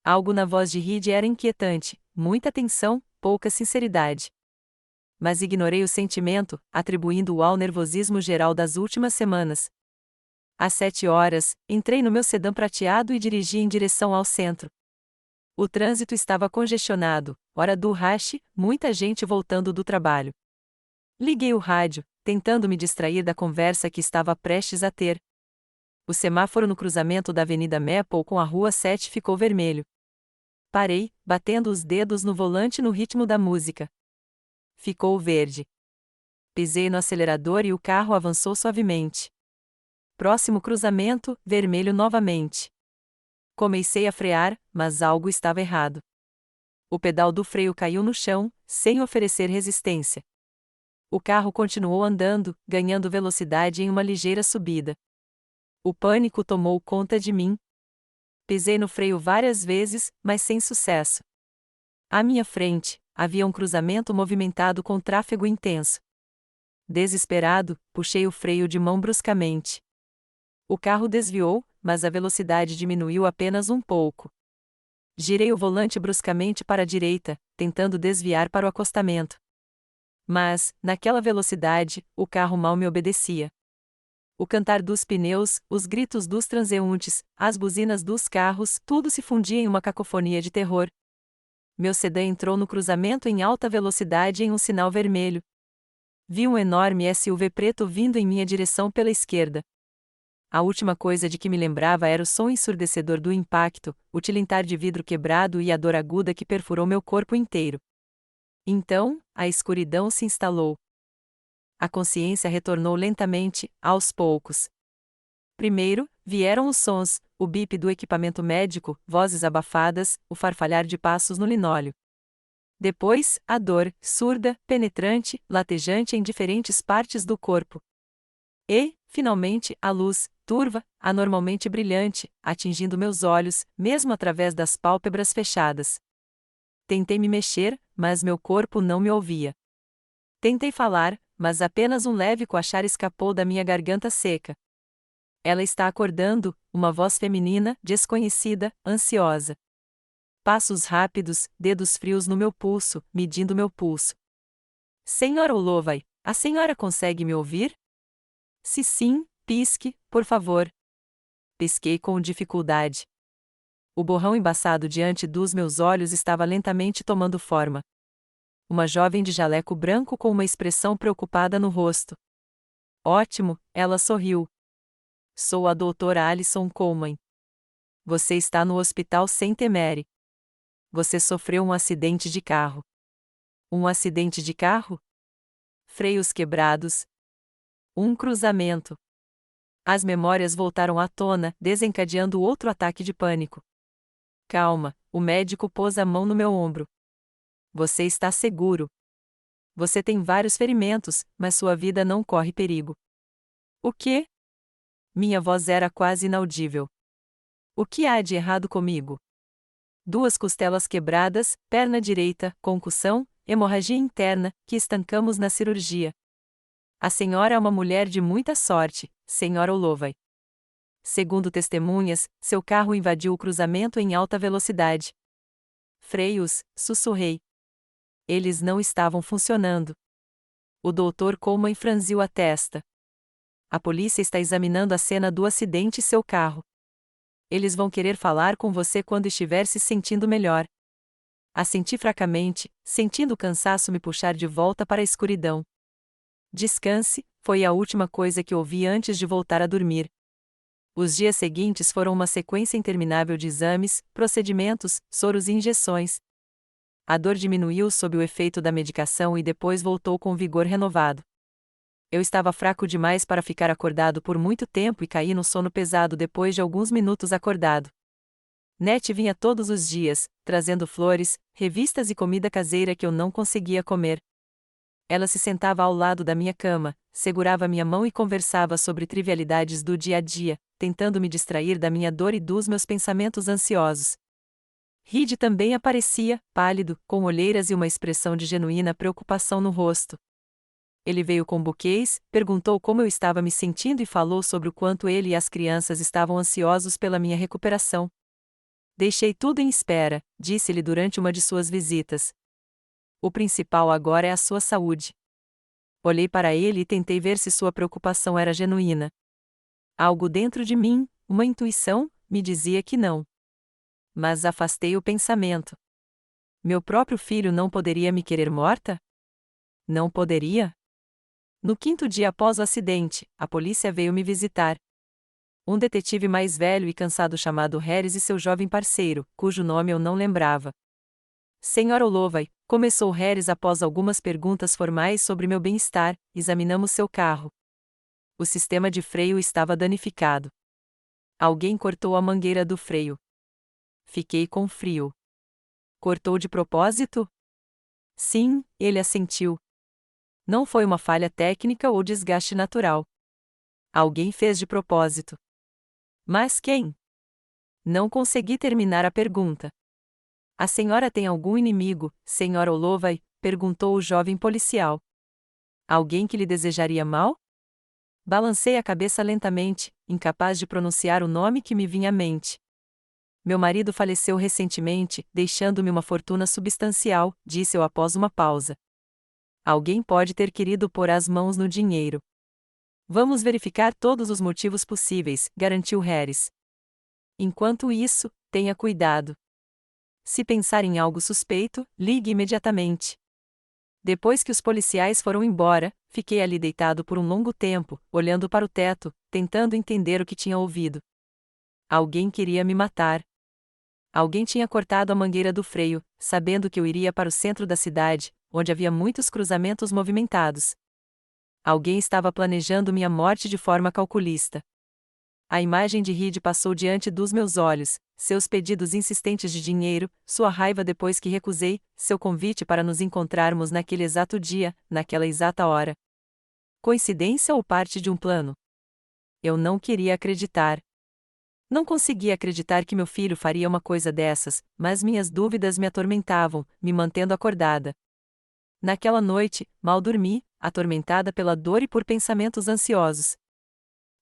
Algo na voz de Reed era inquietante, muita tensão, pouca sinceridade. Mas ignorei o sentimento, atribuindo-o ao nervosismo geral das últimas semanas. Às 7 horas, entrei no meu sedã prateado e dirigi em direção ao centro. O trânsito estava congestionado, hora do rush, muita gente voltando do trabalho. Liguei o rádio, tentando me distrair da conversa que estava prestes a ter. O semáforo no cruzamento da Avenida Maple com a Rua 7 ficou vermelho. Parei, batendo os dedos no volante no ritmo da música. Ficou verde. Pisei no acelerador e o carro avançou suavemente. Próximo cruzamento, vermelho novamente. Comecei a frear, mas algo estava errado. O pedal do freio caiu no chão, sem oferecer resistência. O carro continuou andando, ganhando velocidade em uma ligeira subida. O pânico tomou conta de mim. Pisei no freio várias vezes, mas sem sucesso. À minha frente, havia um cruzamento movimentado com tráfego intenso. Desesperado, puxei o freio de mão bruscamente. O carro desviou, mas a velocidade diminuiu apenas um pouco. Girei o volante bruscamente para a direita, tentando desviar para o acostamento. Mas, naquela velocidade, o carro mal me obedecia. O cantar dos pneus, os gritos dos transeuntes, as buzinas dos carros, tudo se fundia em uma cacofonia de terror. Meu sedã entrou no cruzamento em alta velocidade em um sinal vermelho. Vi um enorme SUV preto vindo em minha direção pela esquerda. A última coisa de que me lembrava era o som ensurdecedor do impacto, o tilintar de vidro quebrado e a dor aguda que perfurou meu corpo inteiro. Então, a escuridão se instalou. A consciência retornou lentamente, aos poucos. Primeiro, vieram os sons, o bip do equipamento médico, vozes abafadas, o farfalhar de passos no linóleo. Depois, a dor, surda, penetrante, latejante em diferentes partes do corpo. E, finalmente, a luz, turva, anormalmente brilhante, atingindo meus olhos, mesmo através das pálpebras fechadas. Tentei me mexer, mas meu corpo não me ouvia. Tentei falar, mas apenas um leve coachar escapou da minha garganta seca. Ela está acordando, uma voz feminina, desconhecida, ansiosa. Passos rápidos, dedos frios no meu pulso, medindo meu pulso. Senhora Holloway, a senhora consegue me ouvir? Se sim, pisque, por favor. Pisquei com dificuldade. O borrão embaçado diante dos meus olhos estava lentamente tomando forma. Uma jovem de jaleco branco com uma expressão preocupada no rosto. Ótimo, ela sorriu. Sou a doutora Alison Coleman. Você está no hospital St. Mary. Você sofreu um acidente de carro. Um acidente de carro? Freios quebrados. Um cruzamento. As memórias voltaram à tona, desencadeando outro ataque de pânico. Calma, o médico pôs a mão no meu ombro. Você está seguro. Você tem vários ferimentos, mas sua vida não corre perigo. O quê? Minha voz era quase inaudível. O que há de errado comigo? 2 costelas quebradas, perna direita, concussão, hemorragia interna, que estancamos na cirurgia. A senhora é uma mulher de muita sorte, senhora Holloway. Segundo testemunhas, seu carro invadiu o cruzamento em alta velocidade. Freios, sussurrei. Eles não estavam funcionando. O Dr. Coleman franziu a testa. A polícia está examinando a cena do acidente e seu carro. Eles vão querer falar com você quando estiver se sentindo melhor. Assenti fracamente, sentindo o cansaço me puxar de volta para a escuridão. Descanse, foi a última coisa que ouvi antes de voltar a dormir. Os dias seguintes foram uma sequência interminável de exames, procedimentos, soros e injeções. A dor diminuiu sob o efeito da medicação e depois voltou com vigor renovado. Eu estava fraco demais para ficar acordado por muito tempo e caí no sono pesado depois de alguns minutos acordado. Nete vinha todos os dias, trazendo flores, revistas e comida caseira que eu não conseguia comer. Ela se sentava ao lado da minha cama, segurava minha mão e conversava sobre trivialidades do dia a dia, tentando me distrair da minha dor e dos meus pensamentos ansiosos. Reed também aparecia, pálido, com olheiras e uma expressão de genuína preocupação no rosto. Ele veio com buquês, perguntou como eu estava me sentindo e falou sobre o quanto ele e as crianças estavam ansiosos pela minha recuperação. Deixei tudo em espera, disse-lhe durante uma de suas visitas. O principal agora é a sua saúde. Olhei para ele e tentei ver se sua preocupação era genuína. Algo dentro de mim, uma intuição, me dizia que não. Mas afastei o pensamento. Meu próprio filho não poderia me querer morta? Não poderia? No 5º dia após o acidente, a polícia veio me visitar. Um detetive mais velho e cansado chamado Harris e seu jovem parceiro, cujo nome eu não lembrava. Senhora Holloway, começou Harris após algumas perguntas formais sobre meu bem-estar, examinamos seu carro. O sistema de freio estava danificado. Alguém cortou a mangueira do freio. Fiquei com frio. Cortou de propósito? Sim, ele assentiu. Não foi uma falha técnica ou desgaste natural. Alguém fez de propósito. Mas quem? Não consegui terminar a pergunta. A senhora tem algum inimigo, senhora Holloway? Perguntou o jovem policial. Alguém que lhe desejaria mal? Balancei a cabeça lentamente, incapaz de pronunciar o nome que me vinha à mente. Meu marido faleceu recentemente, deixando-me uma fortuna substancial, disse eu após uma pausa. Alguém pode ter querido pôr as mãos no dinheiro. Vamos verificar todos os motivos possíveis, garantiu Harris. Enquanto isso, tenha cuidado. Se pensar em algo suspeito, ligue imediatamente. Depois que os policiais foram embora, fiquei ali deitado por um longo tempo, olhando para o teto, tentando entender o que tinha ouvido. Alguém queria me matar. Alguém tinha cortado a mangueira do freio, sabendo que eu iria para o centro da cidade, onde havia muitos cruzamentos movimentados. Alguém estava planejando minha morte de forma calculista. A imagem de Reed passou diante dos meus olhos, seus pedidos insistentes de dinheiro, sua raiva depois que recusei, seu convite para nos encontrarmos naquele exato dia, naquela exata hora. Coincidência ou parte de um plano? Eu não queria acreditar. Não conseguia acreditar que meu filho faria uma coisa dessas, mas minhas dúvidas me atormentavam, me mantendo acordada. Naquela noite, mal dormi, atormentada pela dor e por pensamentos ansiosos.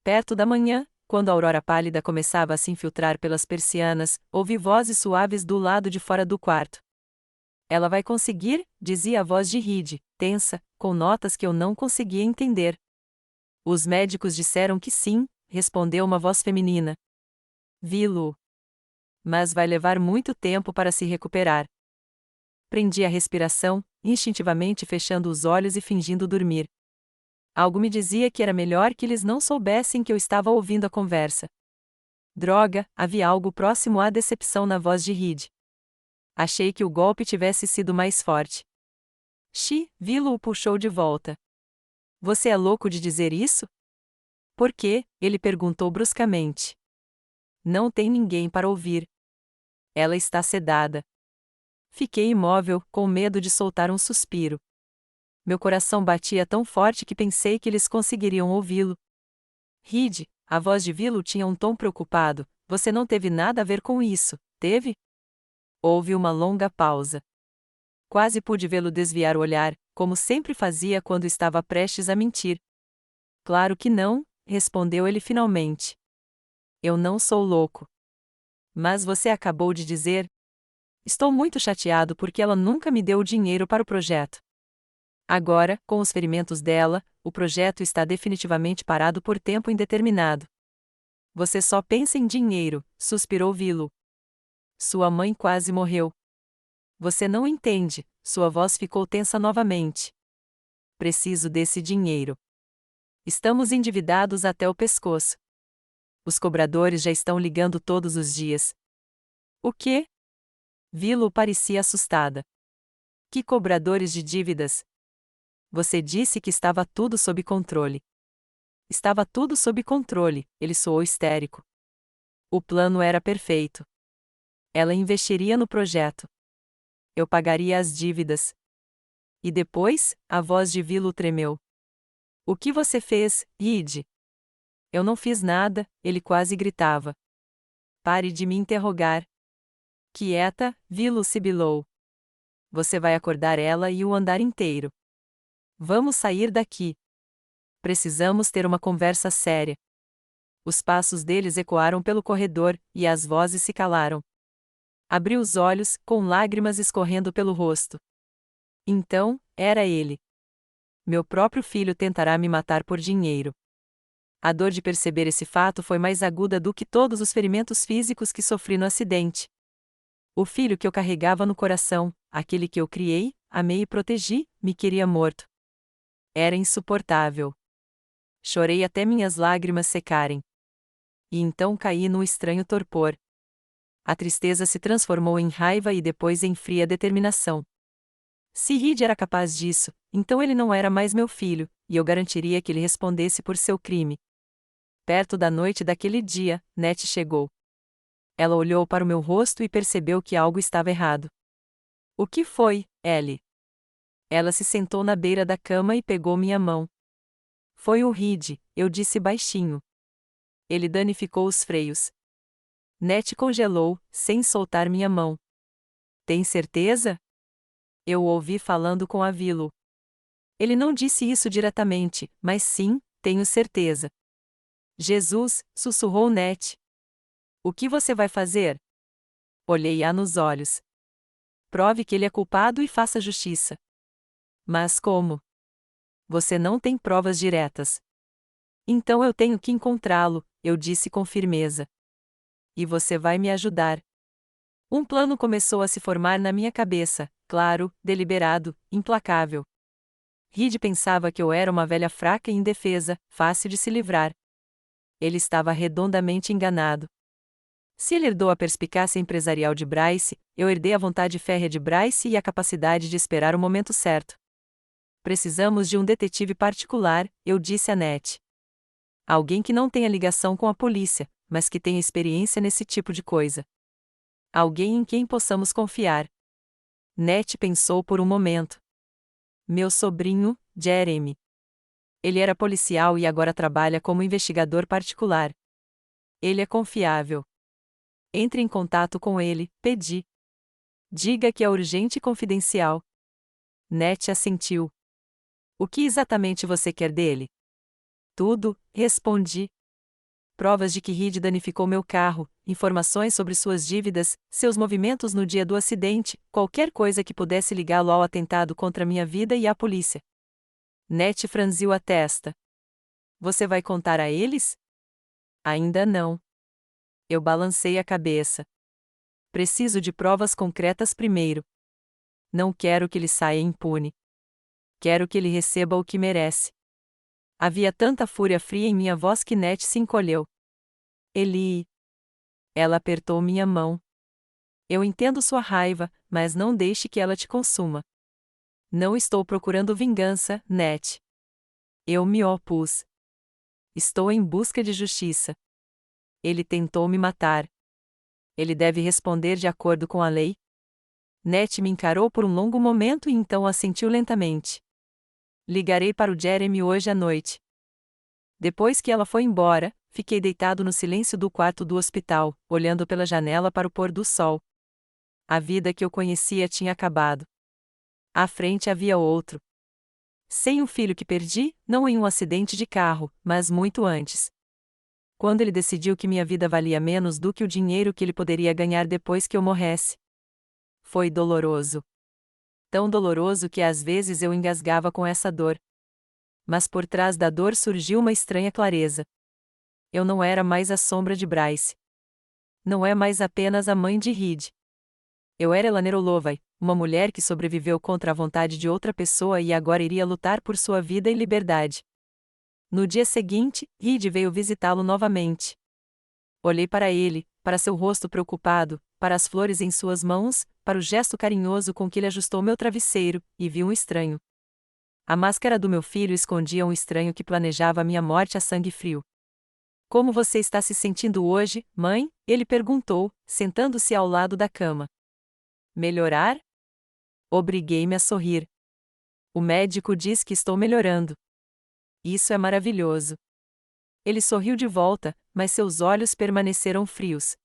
Perto da manhã, quando a aurora pálida começava a se infiltrar pelas persianas, ouvi vozes suaves do lado de fora do quarto. Ela vai conseguir, dizia a voz de Reed, tensa, com notas que eu não conseguia entender. Os médicos disseram que sim, respondeu uma voz feminina. Vi-lo. Mas vai levar muito tempo para se recuperar. Prendi a respiração, instintivamente fechando os olhos e fingindo dormir. Algo me dizia que era melhor que eles não soubessem que eu estava ouvindo a conversa. Droga, havia algo próximo à decepção na voz de Reed. Achei que o golpe tivesse sido mais forte. Vi-lo o puxou de volta. Você é louco de dizer isso? Por quê? Ele perguntou bruscamente. Não tem ninguém para ouvir. Ela está sedada. Fiquei imóvel, com medo de soltar um suspiro. Meu coração batia tão forte que pensei que eles conseguiriam ouvi-lo. Reed, a voz de Vilo tinha um tom preocupado. Você não teve nada a ver com isso, teve? Houve uma longa pausa. Quase pude vê-lo desviar o olhar, como sempre fazia quando estava prestes a mentir. Claro que não, respondeu ele finalmente. Eu não sou louco. Mas você acabou de dizer. Estou muito chateado porque ela nunca me deu o dinheiro para o projeto. Agora, com os ferimentos dela, o projeto está definitivamente parado por tempo indeterminado. Você só pensa em dinheiro, suspirou Vilo. Sua mãe quase morreu. Você não entende, sua voz ficou tensa novamente. Preciso desse dinheiro. Estamos endividados até o pescoço. Os cobradores já estão ligando todos os dias. O quê? Vilo parecia assustada. Que cobradores de dívidas? Você disse que estava tudo sob controle. Estava tudo sob controle, ele soou histérico. O plano era perfeito. Ela investiria no projeto. Eu pagaria as dívidas. E depois, a voz de Vilo tremeu. O que você fez, Reed? Eu não fiz nada, ele quase gritava. Pare de me interrogar. Quieta, Vilo sibilou. Você vai acordar ela e o andar inteiro. Vamos sair daqui. Precisamos ter uma conversa séria. Os passos deles ecoaram pelo corredor, e as vozes se calaram. Abri os olhos, com lágrimas escorrendo pelo rosto. Então, era ele. Meu próprio filho tentará me matar por dinheiro. A dor de perceber esse fato foi mais aguda do que todos os ferimentos físicos que sofri no acidente. O filho que eu carregava no coração, aquele que eu criei, amei e protegi, me queria morto. Era insuportável. Chorei até minhas lágrimas secarem. E então caí num estranho torpor. A tristeza se transformou em raiva e depois em fria determinação. Se Reed era capaz disso, então ele não era mais meu filho, e eu garantiria que ele respondesse por seu crime. Perto da noite daquele dia, Nete chegou. Ela olhou para o meu rosto e percebeu que algo estava errado. O que foi, Ellie? Ela se sentou na beira da cama e pegou minha mão. Foi o Reed, eu disse baixinho. Ele danificou os freios. Nete congelou, sem soltar minha mão. Tem certeza? Eu o ouvi falando com a Vilo. Ele não disse isso diretamente, mas sim, tenho certeza. Jesus, sussurrou Nete. O que você vai fazer? Olhei-a nos olhos. Prove que ele é culpado e faça justiça. Mas como? Você não tem provas diretas. Então eu tenho que encontrá-lo, eu disse com firmeza. E você vai me ajudar. Um plano começou a se formar na minha cabeça, claro, deliberado, implacável. Reed pensava que eu era uma velha fraca e indefesa, fácil de se livrar. Ele estava redondamente enganado. Se ele herdou a perspicácia empresarial de Bryce, eu herdei a vontade férrea de Bryce e a capacidade de esperar o momento certo. Precisamos de um detetive particular, eu disse a Nete. Alguém que não tenha ligação com a polícia, mas que tenha experiência nesse tipo de coisa. Alguém em quem possamos confiar. Nete pensou por um momento. Meu sobrinho, Jeremy. Ele era policial e agora trabalha como investigador particular. Ele é confiável. Entre em contato com ele, pedi. Diga que é urgente e confidencial. Ned assentiu. O que exatamente você quer dele? Tudo, respondi. Provas de que Reed danificou meu carro, informações sobre suas dívidas, seus movimentos no dia do acidente, qualquer coisa que pudesse ligá-lo ao atentado contra minha vida e a polícia. Ned franziu a testa. Você vai contar a eles? Ainda não. Eu balancei a cabeça. Preciso de provas concretas primeiro. Não quero que ele saia impune. Quero que ele receba o que merece. Havia tanta fúria fria em minha voz que Ned se encolheu. Eli. Ela apertou minha mão. Eu entendo sua raiva, mas não deixe que ela te consuma. Não estou procurando vingança, Ned. Eu me opus. Estou em busca de justiça. Ele tentou me matar. Ele deve responder de acordo com a lei? Ned me encarou por um longo momento e então assentiu lentamente. Ligarei para o Jeremy hoje à noite. Depois que ela foi embora, fiquei deitado no silêncio do quarto do hospital, olhando pela janela para o pôr do sol. A vida que eu conhecia tinha acabado. À frente havia outro. Sem um filho que perdi, não em um acidente de carro, mas muito antes. Quando ele decidiu que minha vida valia menos do que o dinheiro que ele poderia ganhar depois que eu morresse. Foi doloroso. Tão doloroso que às vezes eu engasgava com essa dor. Mas por trás da dor surgiu uma estranha clareza. Eu não era mais a sombra de Bryce. Não é mais apenas a mãe de Reed. Eu era Elaine Olovay, uma mulher que sobreviveu contra a vontade de outra pessoa e agora iria lutar por sua vida e liberdade. No dia seguinte, Reed veio visitá-lo novamente. Olhei para ele, para seu rosto preocupado, para as flores em suas mãos, para o gesto carinhoso com que ele ajustou meu travesseiro, e vi um estranho. A máscara do meu filho escondia um estranho que planejava minha morte a sangue frio. Como você está se sentindo hoje, mãe? Ele perguntou, sentando-se ao lado da cama. Melhorar? Obriguei-me a sorrir. O médico diz que estou melhorando. Isso é maravilhoso. Ele sorriu de volta, mas seus olhos permaneceram frios.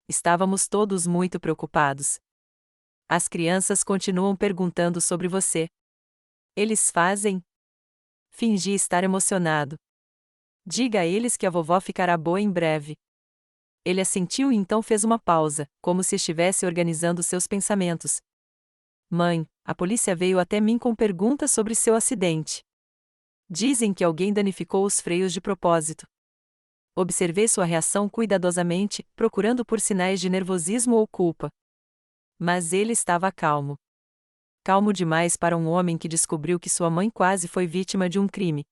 Estávamos todos muito preocupados. As crianças continuam perguntando sobre você. Eles fazem? Fingi estar emocionado. Diga a eles que a vovó ficará boa em breve. Ele assentiu e então fez uma pausa, como se estivesse organizando seus pensamentos. Mãe, a polícia veio até mim com perguntas sobre seu acidente. Dizem que alguém danificou os freios de propósito. Observei sua reação cuidadosamente, procurando por sinais de nervosismo ou culpa. Mas ele estava calmo. Calmo demais para um homem que descobriu que sua mãe quase foi vítima de um crime.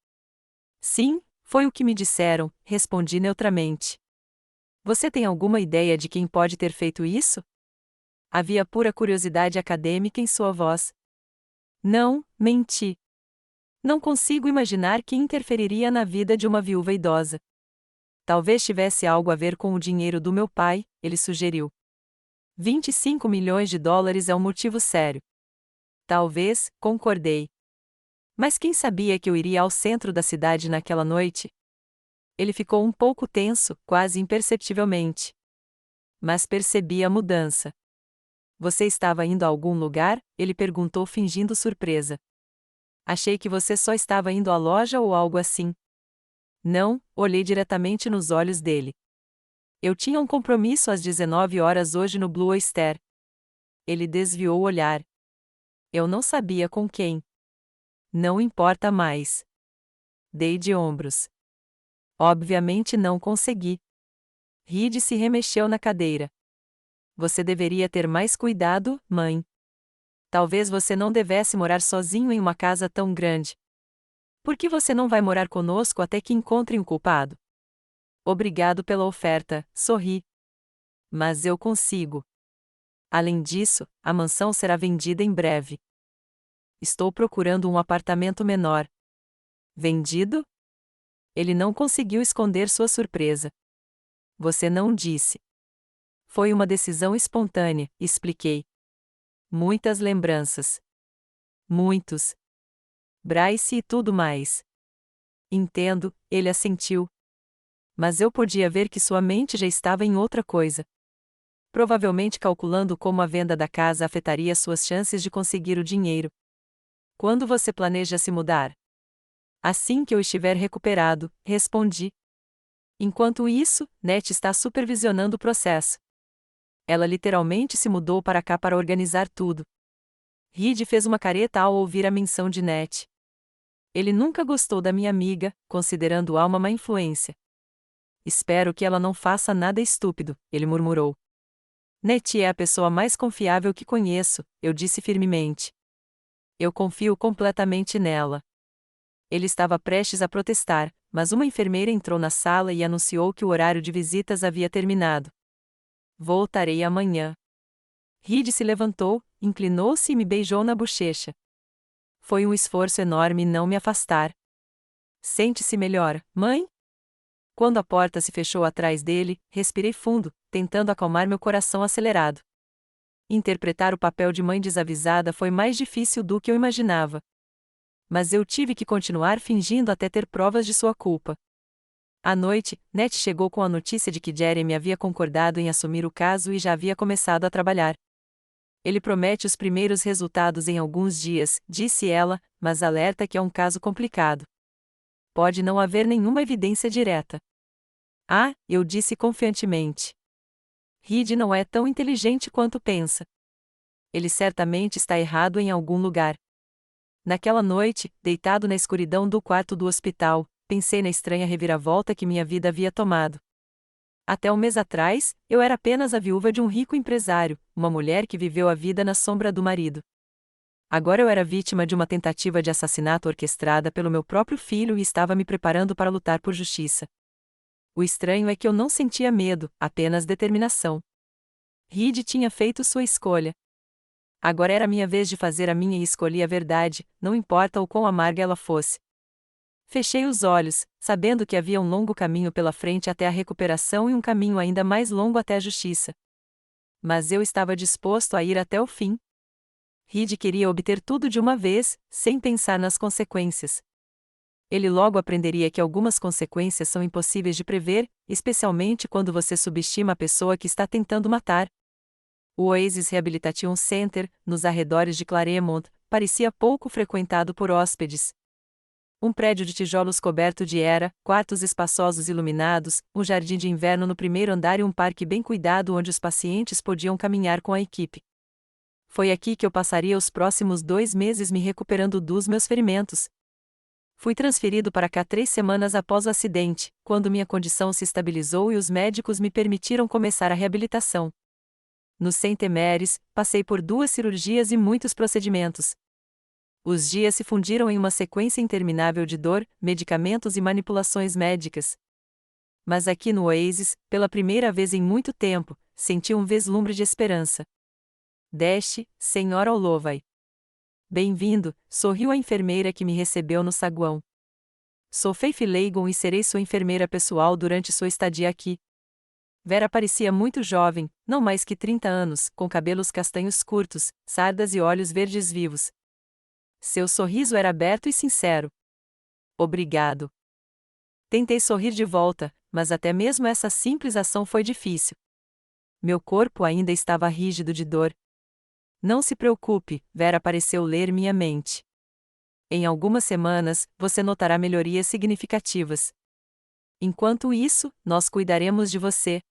Sim, foi o que me disseram, respondi neutramente. Você tem alguma ideia de quem pode ter feito isso? Havia pura curiosidade acadêmica em sua voz. Não, menti. Não consigo imaginar quem interferiria na vida de uma viúva idosa. Talvez tivesse algo a ver com o dinheiro do meu pai, ele sugeriu. 25 milhões de dólares é um motivo sério. Talvez, concordei. Mas quem sabia que eu iria ao centro da cidade naquela noite? Ele ficou um pouco tenso, quase imperceptivelmente. Mas percebi a mudança. Você estava indo a algum lugar? Ele perguntou fingindo surpresa. Achei que você só estava indo à loja ou algo assim. Não, olhei diretamente nos olhos dele. Eu tinha um compromisso às 19 horas hoje no Blue Oyster. Ele desviou o olhar. Eu não sabia com quem. Não importa mais. Dei de ombros. Obviamente não consegui. Reed se remexeu na cadeira. Você deveria ter mais cuidado, mãe. Talvez você não devesse morar sozinho em uma casa tão grande. Por que você não vai morar conosco até que encontre um culpado? Obrigado pela oferta, sorri. Mas eu consigo. Além disso, a mansão será vendida em breve. Estou procurando um apartamento menor. Vendido? Ele não conseguiu esconder sua surpresa. Você não disse. Foi uma decisão espontânea, expliquei. Muitas lembranças. Muitos. Bryce e tudo mais. Entendo, ele assentiu. Mas eu podia ver que sua mente já estava em outra coisa. Provavelmente calculando como a venda da casa afetaria suas chances de conseguir o dinheiro. Quando você planeja se mudar? Assim que eu estiver recuperado, respondi. Enquanto isso, Net está supervisionando o processo. Ela literalmente se mudou para cá para organizar tudo. Reed fez uma careta ao ouvir a menção de Net. Ele nunca gostou da minha amiga, considerando-a uma má influência. Espero que ela não faça nada estúpido, ele murmurou. Net é a pessoa mais confiável que conheço, eu disse firmemente. Eu confio completamente nela. Ele estava prestes a protestar, mas uma enfermeira entrou na sala e anunciou que o horário de visitas havia terminado. Voltarei amanhã. Reed se levantou, inclinou-se e me beijou na bochecha. Foi um esforço enorme não me afastar. Sente-se melhor, mãe? Quando a porta se fechou atrás dele, respirei fundo, tentando acalmar meu coração acelerado. Interpretar o papel de mãe desavisada foi mais difícil do que eu imaginava. Mas eu tive que continuar fingindo até ter provas de sua culpa. À noite, Net chegou com a notícia de que Jeremy havia concordado em assumir o caso e já havia começado a trabalhar. Ele promete os primeiros resultados em alguns dias, disse ela, mas alerta que é um caso complicado. Pode não haver nenhuma evidência direta. Ah, eu disse confiantemente. Reed não é tão inteligente quanto pensa. Ele certamente está errado em algum lugar. Naquela noite, deitado na escuridão do quarto do hospital, pensei na estranha reviravolta que minha vida havia tomado. Até um mês atrás, eu era apenas a viúva de um rico empresário, uma mulher que viveu a vida na sombra do marido. Agora eu era vítima de uma tentativa de assassinato orquestrada pelo meu próprio filho e estava me preparando para lutar por justiça. O estranho é que eu não sentia medo, apenas determinação. Reed tinha feito sua escolha. Agora era minha vez de fazer a minha e escolhi a verdade, não importa o quão amarga ela fosse. Fechei os olhos, sabendo que havia um longo caminho pela frente até a recuperação e um caminho ainda mais longo até a justiça. Mas eu estava disposto a ir até o fim. Reed queria obter tudo de uma vez, sem pensar nas consequências. Ele logo aprenderia que algumas consequências são impossíveis de prever, especialmente quando você subestima a pessoa que está tentando matar. O Oasis Rehabilitation Center, nos arredores de Claremont, parecia pouco frequentado por hóspedes. Um prédio de tijolos coberto de era, quartos espaçosos iluminados, um jardim de inverno no primeiro andar e um parque bem cuidado onde os pacientes podiam caminhar com a equipe. Foi aqui que eu passaria os próximos 2 meses me recuperando dos meus ferimentos. Fui transferido para cá 3 semanas após o acidente, quando minha condição se estabilizou e os médicos me permitiram começar a reabilitação. No St. Mary's, passei por 2 cirurgias e muitos procedimentos. Os dias se fundiram em uma sequência interminável de dor, medicamentos e manipulações médicas. Mas aqui no Oasis, pela primeira vez em muito tempo, senti um vislumbre de esperança. Dash, Sra. Holloway. Bem-vindo, sorriu a enfermeira que me recebeu no saguão. Sou Faith Lagon e serei sua enfermeira pessoal durante sua estadia aqui. Vera parecia muito jovem, não mais que 30 anos, com cabelos castanhos curtos, sardas e olhos verdes vivos. Seu sorriso era aberto e sincero. Obrigado. Tentei sorrir de volta, mas até mesmo essa simples ação foi difícil. Meu corpo ainda estava rígido de dor. Não se preocupe, Vera pareceu ler minha mente. Em algumas semanas, você notará melhorias significativas. Enquanto isso, nós cuidaremos de você.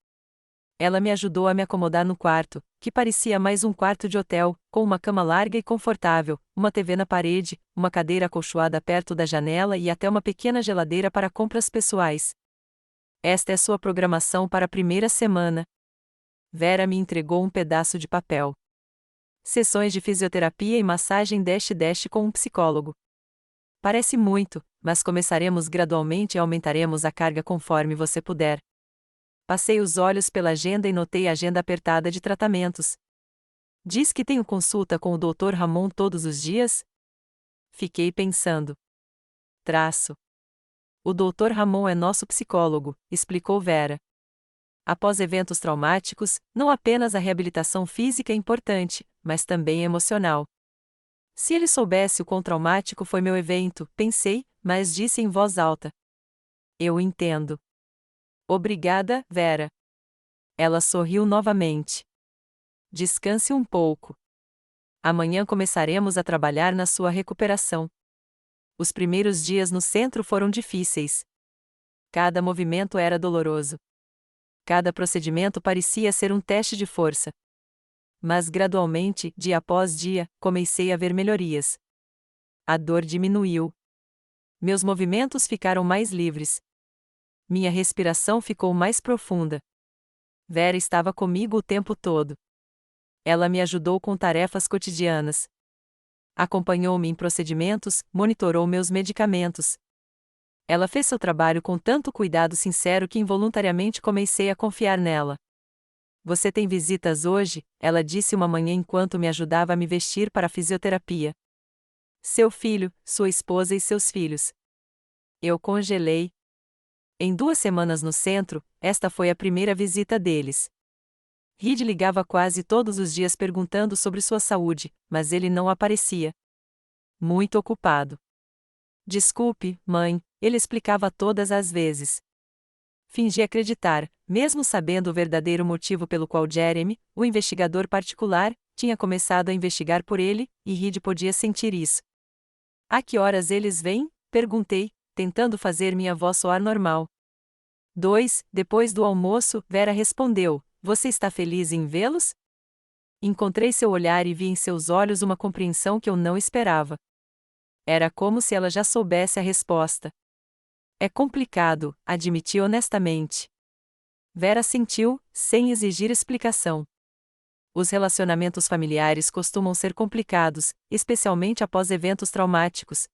Ela me ajudou a me acomodar no quarto, que parecia mais um quarto de hotel, com uma cama larga e confortável, uma TV na parede, uma cadeira acolchoada perto da janela e até uma pequena geladeira para compras pessoais. Esta é sua programação para a primeira semana. Vera me entregou um pedaço de papel. Sessões de fisioterapia e massagem dash com um psicólogo. Parece muito, mas começaremos gradualmente e aumentaremos a carga conforme você puder. Passei os olhos pela agenda e notei a agenda apertada de tratamentos. Diz que tenho consulta com o Dr. Ramon todos os dias? Fiquei pensando. O Dr. Ramon é nosso psicólogo, explicou Vera. Após eventos traumáticos, não apenas a reabilitação física é importante, mas também emocional. Se ele soubesse o quão traumático foi meu evento, pensei, mas disse em voz alta: Eu entendo. Obrigada, Vera. Ela sorriu novamente. Descanse um pouco. Amanhã começaremos a trabalhar na sua recuperação. Os primeiros dias no centro foram difíceis. Cada movimento era doloroso. Cada procedimento parecia ser um teste de força. Mas gradualmente, dia após dia, comecei a ver melhorias. A dor diminuiu. Meus movimentos ficaram mais livres. Minha respiração ficou mais profunda. Vera estava comigo o tempo todo. Ela me ajudou com tarefas cotidianas. Acompanhou-me em procedimentos, monitorou meus medicamentos. Ela fez seu trabalho com tanto cuidado sincero que involuntariamente comecei a confiar nela. Você tem visitas hoje? Ela disse uma manhã enquanto me ajudava a me vestir para a fisioterapia. Seu filho, sua esposa e seus filhos. Eu congelei. Em 2 semanas no centro, esta foi a primeira visita deles. Reed ligava quase todos os dias perguntando sobre sua saúde, mas ele não aparecia. Muito ocupado. Desculpe, mãe, ele explicava todas as vezes. Fingi acreditar, mesmo sabendo o verdadeiro motivo pelo qual Jeremy, o investigador particular, tinha começado a investigar por ele, e Reed podia sentir isso. A que horas eles vêm? Perguntei, tentando fazer minha voz soar normal. 2, depois do almoço, Vera respondeu: Você está feliz em vê-los? Encontrei seu olhar e vi em seus olhos uma compreensão que eu não esperava. Era como se ela já soubesse a resposta. É complicado, admiti honestamente. Vera sentiu, sem exigir explicação. Os relacionamentos familiares costumam ser complicados, especialmente após eventos traumáticos.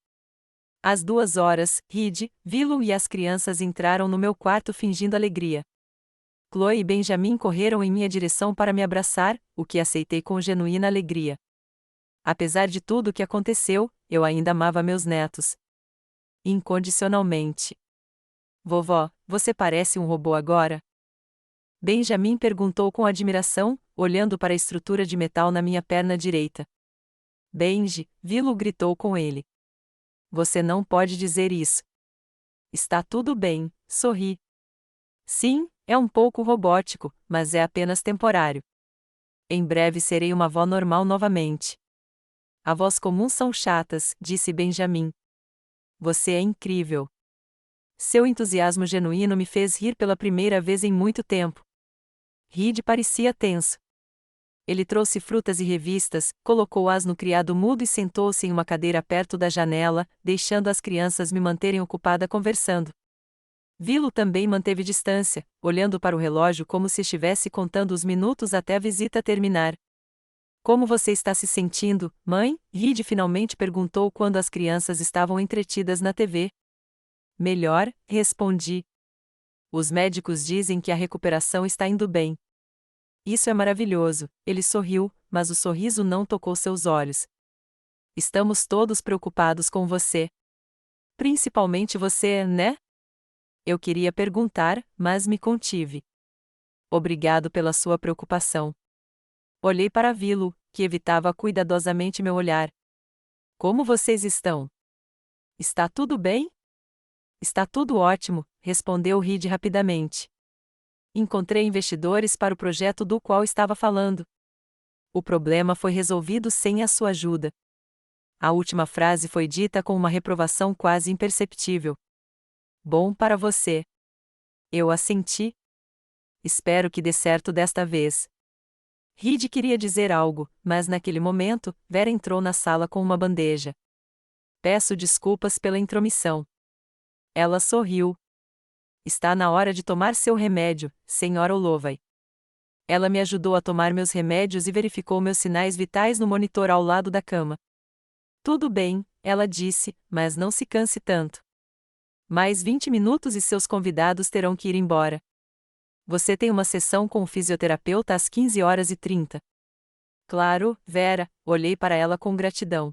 Às 2 horas, Reed, Willow e as crianças entraram no meu quarto fingindo alegria. Chloe e Benjamin correram em minha direção para me abraçar, o que aceitei com genuína alegria. Apesar de tudo o que aconteceu, eu ainda amava meus netos. Incondicionalmente. Vovó, você parece um robô agora? Benjamin perguntou com admiração, olhando para a estrutura de metal na minha perna direita. Benji, Willow gritou com ele. Você não pode dizer isso. Está tudo bem, sorri. Sim, é um pouco robótico, mas é apenas temporário. Em breve serei uma avó normal novamente. Avós comuns são chatas, disse Benjamin. Você é incrível. Seu entusiasmo genuíno me fez rir pela primeira vez em muito tempo. Reed parecia tenso. Ele trouxe frutas e revistas, colocou-as no criado mudo e sentou-se em uma cadeira perto da janela, deixando as crianças me manterem ocupada conversando. Willow também manteve distância, olhando para o relógio como se estivesse contando os minutos até a visita terminar. Como você está se sentindo, mãe? Reed finalmente perguntou quando as crianças estavam entretidas na TV. Melhor, respondi. Os médicos dizem que a recuperação está indo bem. Isso é maravilhoso, ele sorriu, mas o sorriso não tocou seus olhos. Estamos todos preocupados com você. Principalmente você, né? Eu queria perguntar, mas me contive. Obrigado pela sua preocupação. Olhei para Willow, que evitava cuidadosamente meu olhar. Como vocês estão? Está tudo bem? Está tudo ótimo, respondeu Reed rapidamente. Encontrei investidores para o projeto do qual estava falando. O problema foi resolvido sem a sua ajuda. A última frase foi dita com uma reprovação quase imperceptível. Bom para você. Eu assenti. Espero que dê certo desta vez. Reed queria dizer algo, mas naquele momento, Vera entrou na sala com uma bandeja. Peço desculpas pela intromissão. Ela sorriu. Está na hora de tomar seu remédio, Sra. Holloway. Ela me ajudou a tomar meus remédios e verificou meus sinais vitais no monitor ao lado da cama. Tudo bem, ela disse, mas não se canse tanto. Mais 20 minutos e seus convidados terão que ir embora. Você tem uma sessão com o fisioterapeuta às 15h30. Claro, Vera, olhei para ela com gratidão.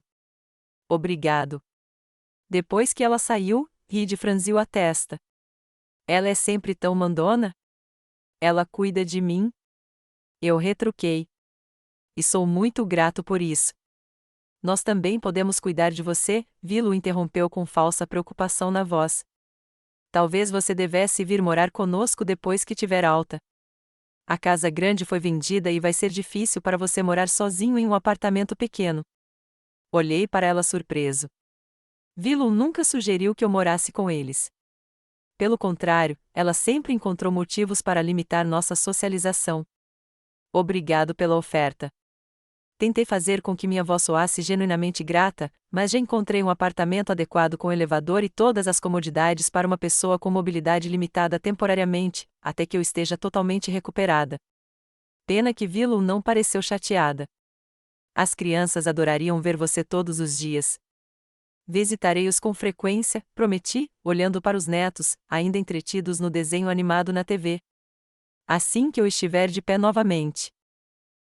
Obrigado. Depois que ela saiu, Reed franziu a testa. Ela é sempre tão mandona? Ela cuida de mim? Eu retruquei. E sou muito grato por isso. Nós também podemos cuidar de você, Vilo interrompeu com falsa preocupação na voz. Talvez você devesse vir morar conosco depois que tiver alta. A casa grande foi vendida e vai ser difícil para você morar sozinho em um apartamento pequeno. Olhei para ela surpreso. Vilo nunca sugeriu que eu morasse com eles. Pelo contrário, ela sempre encontrou motivos para limitar nossa socialização. Obrigado pela oferta. Tentei fazer com que minha avó soasse genuinamente grata, mas já encontrei um apartamento adequado com elevador e todas as comodidades para uma pessoa com mobilidade limitada temporariamente, até que eu esteja totalmente recuperada. Pena que Vilo não pareceu chateada. As crianças adorariam ver você todos os dias. Visitarei-os com frequência, prometi, olhando para os netos, ainda entretidos no desenho animado na TV. Assim que eu estiver de pé novamente.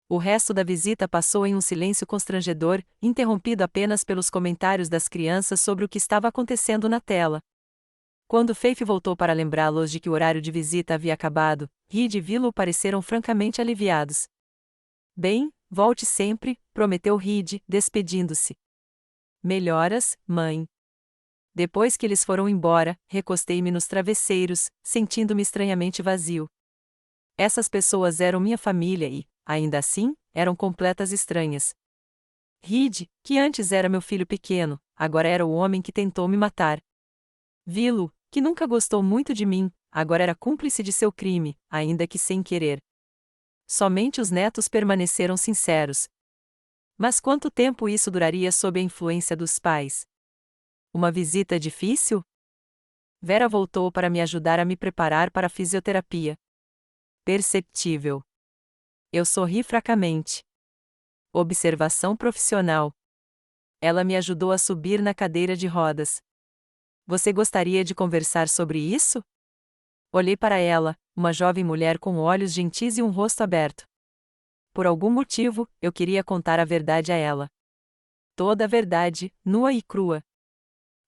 O resto da visita passou em um silêncio constrangedor, interrompido apenas pelos comentários das crianças sobre o que estava acontecendo na tela. Quando Faith voltou para lembrá-los de que o horário de visita havia acabado, Reed e Vilo pareceram francamente aliviados. Bem, volte sempre, prometeu Reed, despedindo-se. Melhoras, mãe. Depois que eles foram embora, recostei-me nos travesseiros, sentindo-me estranhamente vazio. Essas pessoas eram minha família e, ainda assim, eram completas estranhas. Reed, que antes era meu filho pequeno, agora era o homem que tentou me matar. Vilo, que nunca gostou muito de mim, agora era cúmplice de seu crime, ainda que sem querer. Somente os netos permaneceram sinceros. Mas quanto tempo isso duraria sob a influência dos pais? Uma visita difícil? Vera voltou para me ajudar a me preparar para a fisioterapia. Perceptível. Eu sorri fracamente. Observação profissional. Ela me ajudou a subir na cadeira de rodas. Você gostaria de conversar sobre isso? Olhei para ela, uma jovem mulher com olhos gentis e um rosto aberto. Por algum motivo, eu queria contar a verdade a ela. Toda a verdade, nua e crua.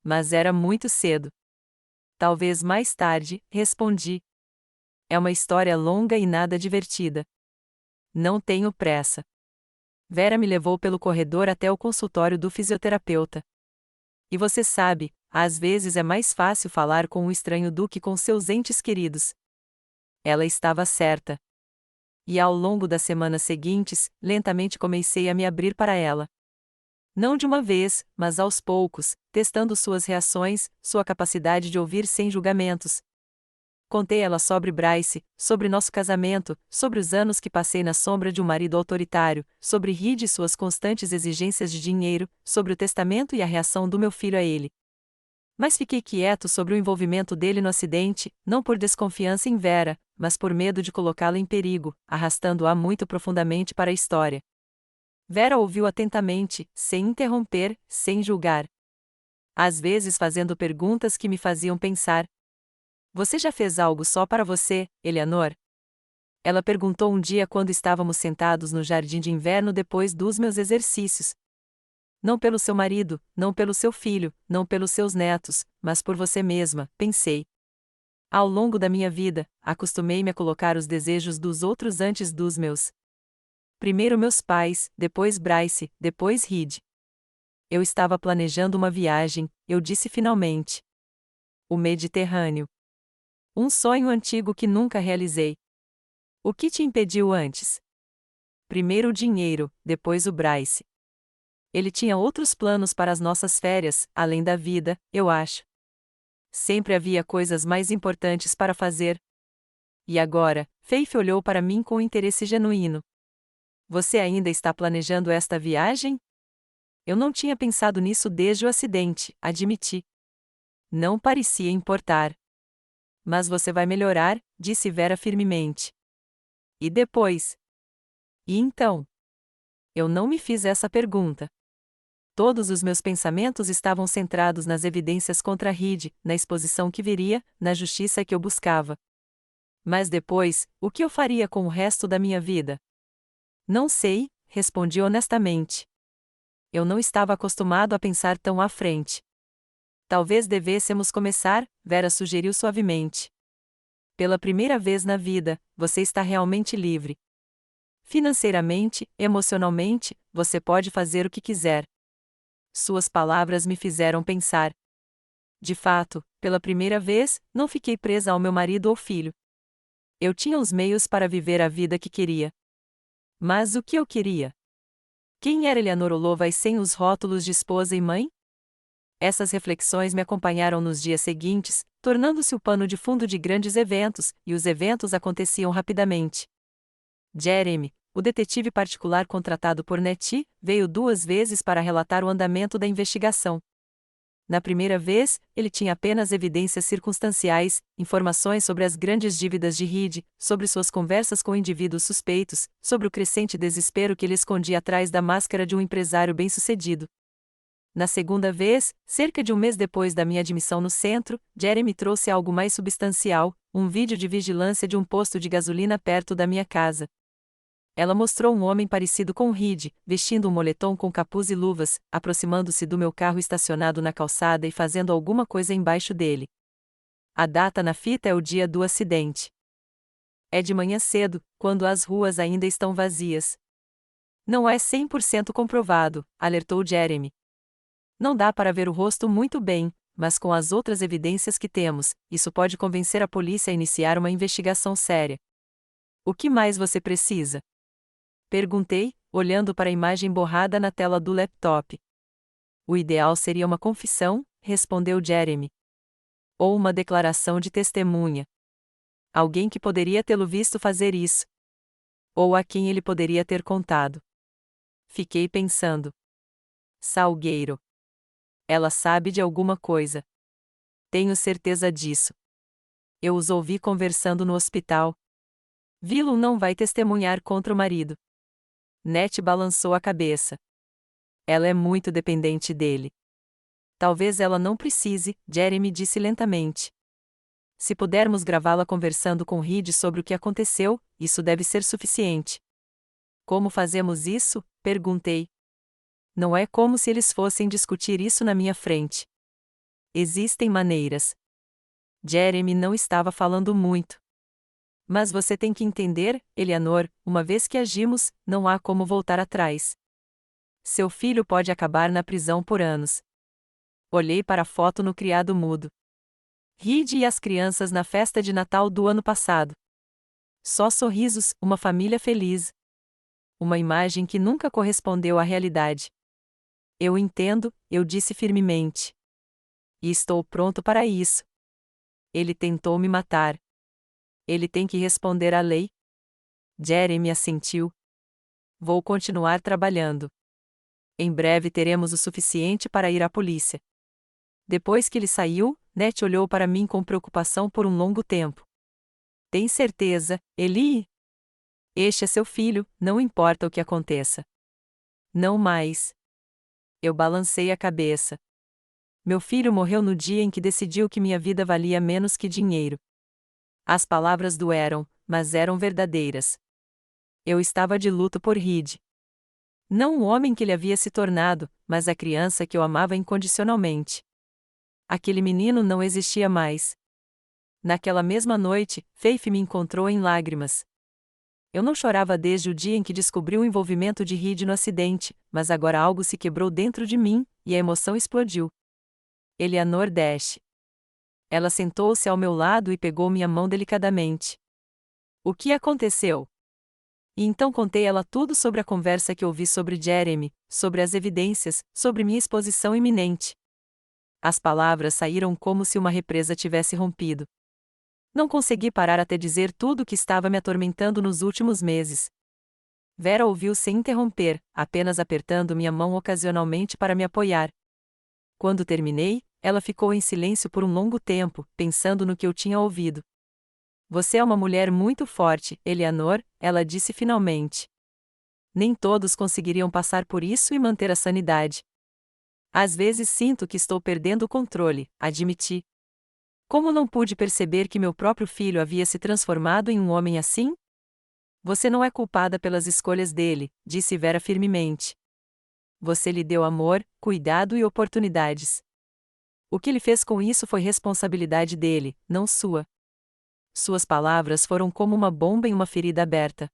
Mas era muito cedo. Talvez mais tarde, respondi. É uma história longa e nada divertida. Não tenho pressa. Vera me levou pelo corredor até o consultório do fisioterapeuta. E você sabe, às vezes é mais fácil falar com um estranho do que com seus entes queridos. Ela estava certa. E ao longo das semanas seguintes, lentamente comecei a me abrir para ela. Não de uma vez, mas aos poucos, testando suas reações, sua capacidade de ouvir sem julgamentos. Contei ela sobre Bryce, sobre nosso casamento, sobre os anos que passei na sombra de um marido autoritário, sobre Reed e suas constantes exigências de dinheiro, sobre o testamento e a reação do meu filho a ele. Mas fiquei quieto sobre o envolvimento dele no acidente, não por desconfiança em Vera, mas por medo de colocá-la em perigo, arrastando-a muito profundamente para a história. Vera ouviu atentamente, sem interromper, sem julgar. Às vezes fazendo perguntas que me faziam pensar. Você já fez algo só para você, Eleanor? Ela perguntou um dia quando estávamos sentados no jardim de inverno depois dos meus exercícios. Não pelo seu marido, não pelo seu filho, não pelos seus netos, mas por você mesma, pensei. Ao longo da minha vida, acostumei-me a colocar os desejos dos outros antes dos meus. Primeiro meus pais, depois Bryce, depois Reed. Eu estava planejando uma viagem, eu disse finalmente. O Mediterrâneo. Um sonho antigo que nunca realizei. O que te impediu antes? Primeiro o dinheiro, depois o Bryce. Ele tinha outros planos para as nossas férias, além da vida, eu acho. Sempre havia coisas mais importantes para fazer. E agora, Faith olhou para mim com interesse genuíno. Você ainda está planejando esta viagem? Eu não tinha pensado nisso desde o acidente, admiti. Não parecia importar. Mas você vai melhorar, disse Vera firmemente. E depois? E então? Eu não me fiz essa pergunta. Todos os meus pensamentos estavam centrados nas evidências contra Reed, na exposição que viria, na justiça que eu buscava. Mas depois, o que eu faria com o resto da minha vida? Não sei, respondi honestamente. Eu não estava acostumado a pensar tão à frente. Talvez devêssemos começar, Vera sugeriu suavemente. Pela primeira vez na vida, você está realmente livre. Financeiramente, emocionalmente, você pode fazer o que quiser. Suas palavras me fizeram pensar. De fato, pela primeira vez, não fiquei presa ao meu marido ou filho. Eu tinha os meios para viver a vida que queria. Mas o que eu queria? Quem era Eleanor Olovas sem os rótulos de esposa e mãe? Essas reflexões me acompanharam nos dias seguintes, tornando-se o pano de fundo de grandes eventos, e os eventos aconteciam rapidamente. Jeremy, o detetive particular contratado por Nettie, veio 2 vezes para relatar o andamento da investigação. Na primeira vez, ele tinha apenas evidências circunstanciais, informações sobre as grandes dívidas de Reed, sobre suas conversas com indivíduos suspeitos, sobre o crescente desespero que ele escondia atrás da máscara de um empresário bem-sucedido. Na segunda vez, cerca de um mês depois da minha admissão no centro, Jeremy trouxe algo mais substancial, um vídeo de vigilância de um posto de gasolina perto da minha casa. Ela mostrou um homem parecido com Reed, vestindo um moletom com capuz e luvas, aproximando-se do meu carro estacionado na calçada e fazendo alguma coisa embaixo dele. A data na fita é o dia do acidente. É de manhã cedo, quando as ruas ainda estão vazias. Não é 100% comprovado, alertou Jeremy. Não dá para ver o rosto muito bem, mas com as outras evidências que temos, isso pode convencer a polícia a iniciar uma investigação séria. O que mais você precisa? Perguntei, olhando para a imagem borrada na tela do laptop. O ideal seria uma confissão, respondeu Jeremy. Ou uma declaração de testemunha. Alguém que poderia tê-lo visto fazer isso. Ou a quem ele poderia ter contado. Fiquei pensando. Salgueiro. Ela sabe de alguma coisa. Tenho certeza disso. Eu os ouvi conversando no hospital. Vilo não vai testemunhar contra o marido. Nettie balançou a cabeça. Ela é muito dependente dele. Talvez ela não precise, Jeremy disse lentamente. Se pudermos gravá-la conversando com Reed sobre o que aconteceu, isso deve ser suficiente. Como fazemos isso? Perguntei. Não é como se eles fossem discutir isso na minha frente. Existem maneiras. Jeremy não estava falando muito. Mas você tem que entender, Eleanor, uma vez que agimos, não há como voltar atrás. Seu filho pode acabar na prisão por anos. Olhei para a foto no criado mudo. Reed e as crianças na festa de Natal do ano passado. Só sorrisos, uma família feliz. Uma imagem que nunca correspondeu à realidade. Eu entendo, eu disse firmemente. E estou pronto para isso. Ele tentou me matar. Ele tem que responder à lei. Jeremy assentiu. Vou continuar trabalhando. Em breve teremos o suficiente para ir à polícia. Depois que ele saiu, Nettie olhou para mim com preocupação por um longo tempo. Tem certeza, Eli? Este é seu filho, não importa o que aconteça. Não mais. Eu balancei a cabeça. Meu filho morreu no dia em que decidiu que minha vida valia menos que dinheiro. As palavras doeram, mas eram verdadeiras. Eu estava de luto por Reed. Não o homem que ele havia se tornado, mas a criança que eu amava incondicionalmente. Aquele menino não existia mais. Naquela mesma noite, Faith me encontrou em lágrimas. Eu não chorava desde o dia em que descobri o envolvimento de Reed no acidente, mas agora algo se quebrou dentro de mim, e a emoção explodiu. Eleanor Dash. Ela sentou-se ao meu lado e pegou minha mão delicadamente. O que aconteceu? E então contei ela tudo sobre a conversa que ouvi sobre Jeremy, sobre as evidências, sobre minha exposição iminente. As palavras saíram como se uma represa tivesse rompido. Não consegui parar até dizer tudo o que estava me atormentando nos últimos meses. Vera ouviu sem interromper, apenas apertando minha mão ocasionalmente para me apoiar. Quando terminei, ela ficou em silêncio por um longo tempo, pensando no que eu tinha ouvido. Você é uma mulher muito forte, Eleanor, ela disse finalmente. Nem todos conseguiriam passar por isso e manter a sanidade. Às vezes sinto que estou perdendo o controle, admiti. Como não pude perceber que meu próprio filho havia se transformado em um homem assim? Você não é culpada pelas escolhas dele, disse Vera firmemente. Você lhe deu amor, cuidado e oportunidades. O que ele fez com isso foi responsabilidade dele, não sua. Suas palavras foram como uma bomba em uma ferida aberta.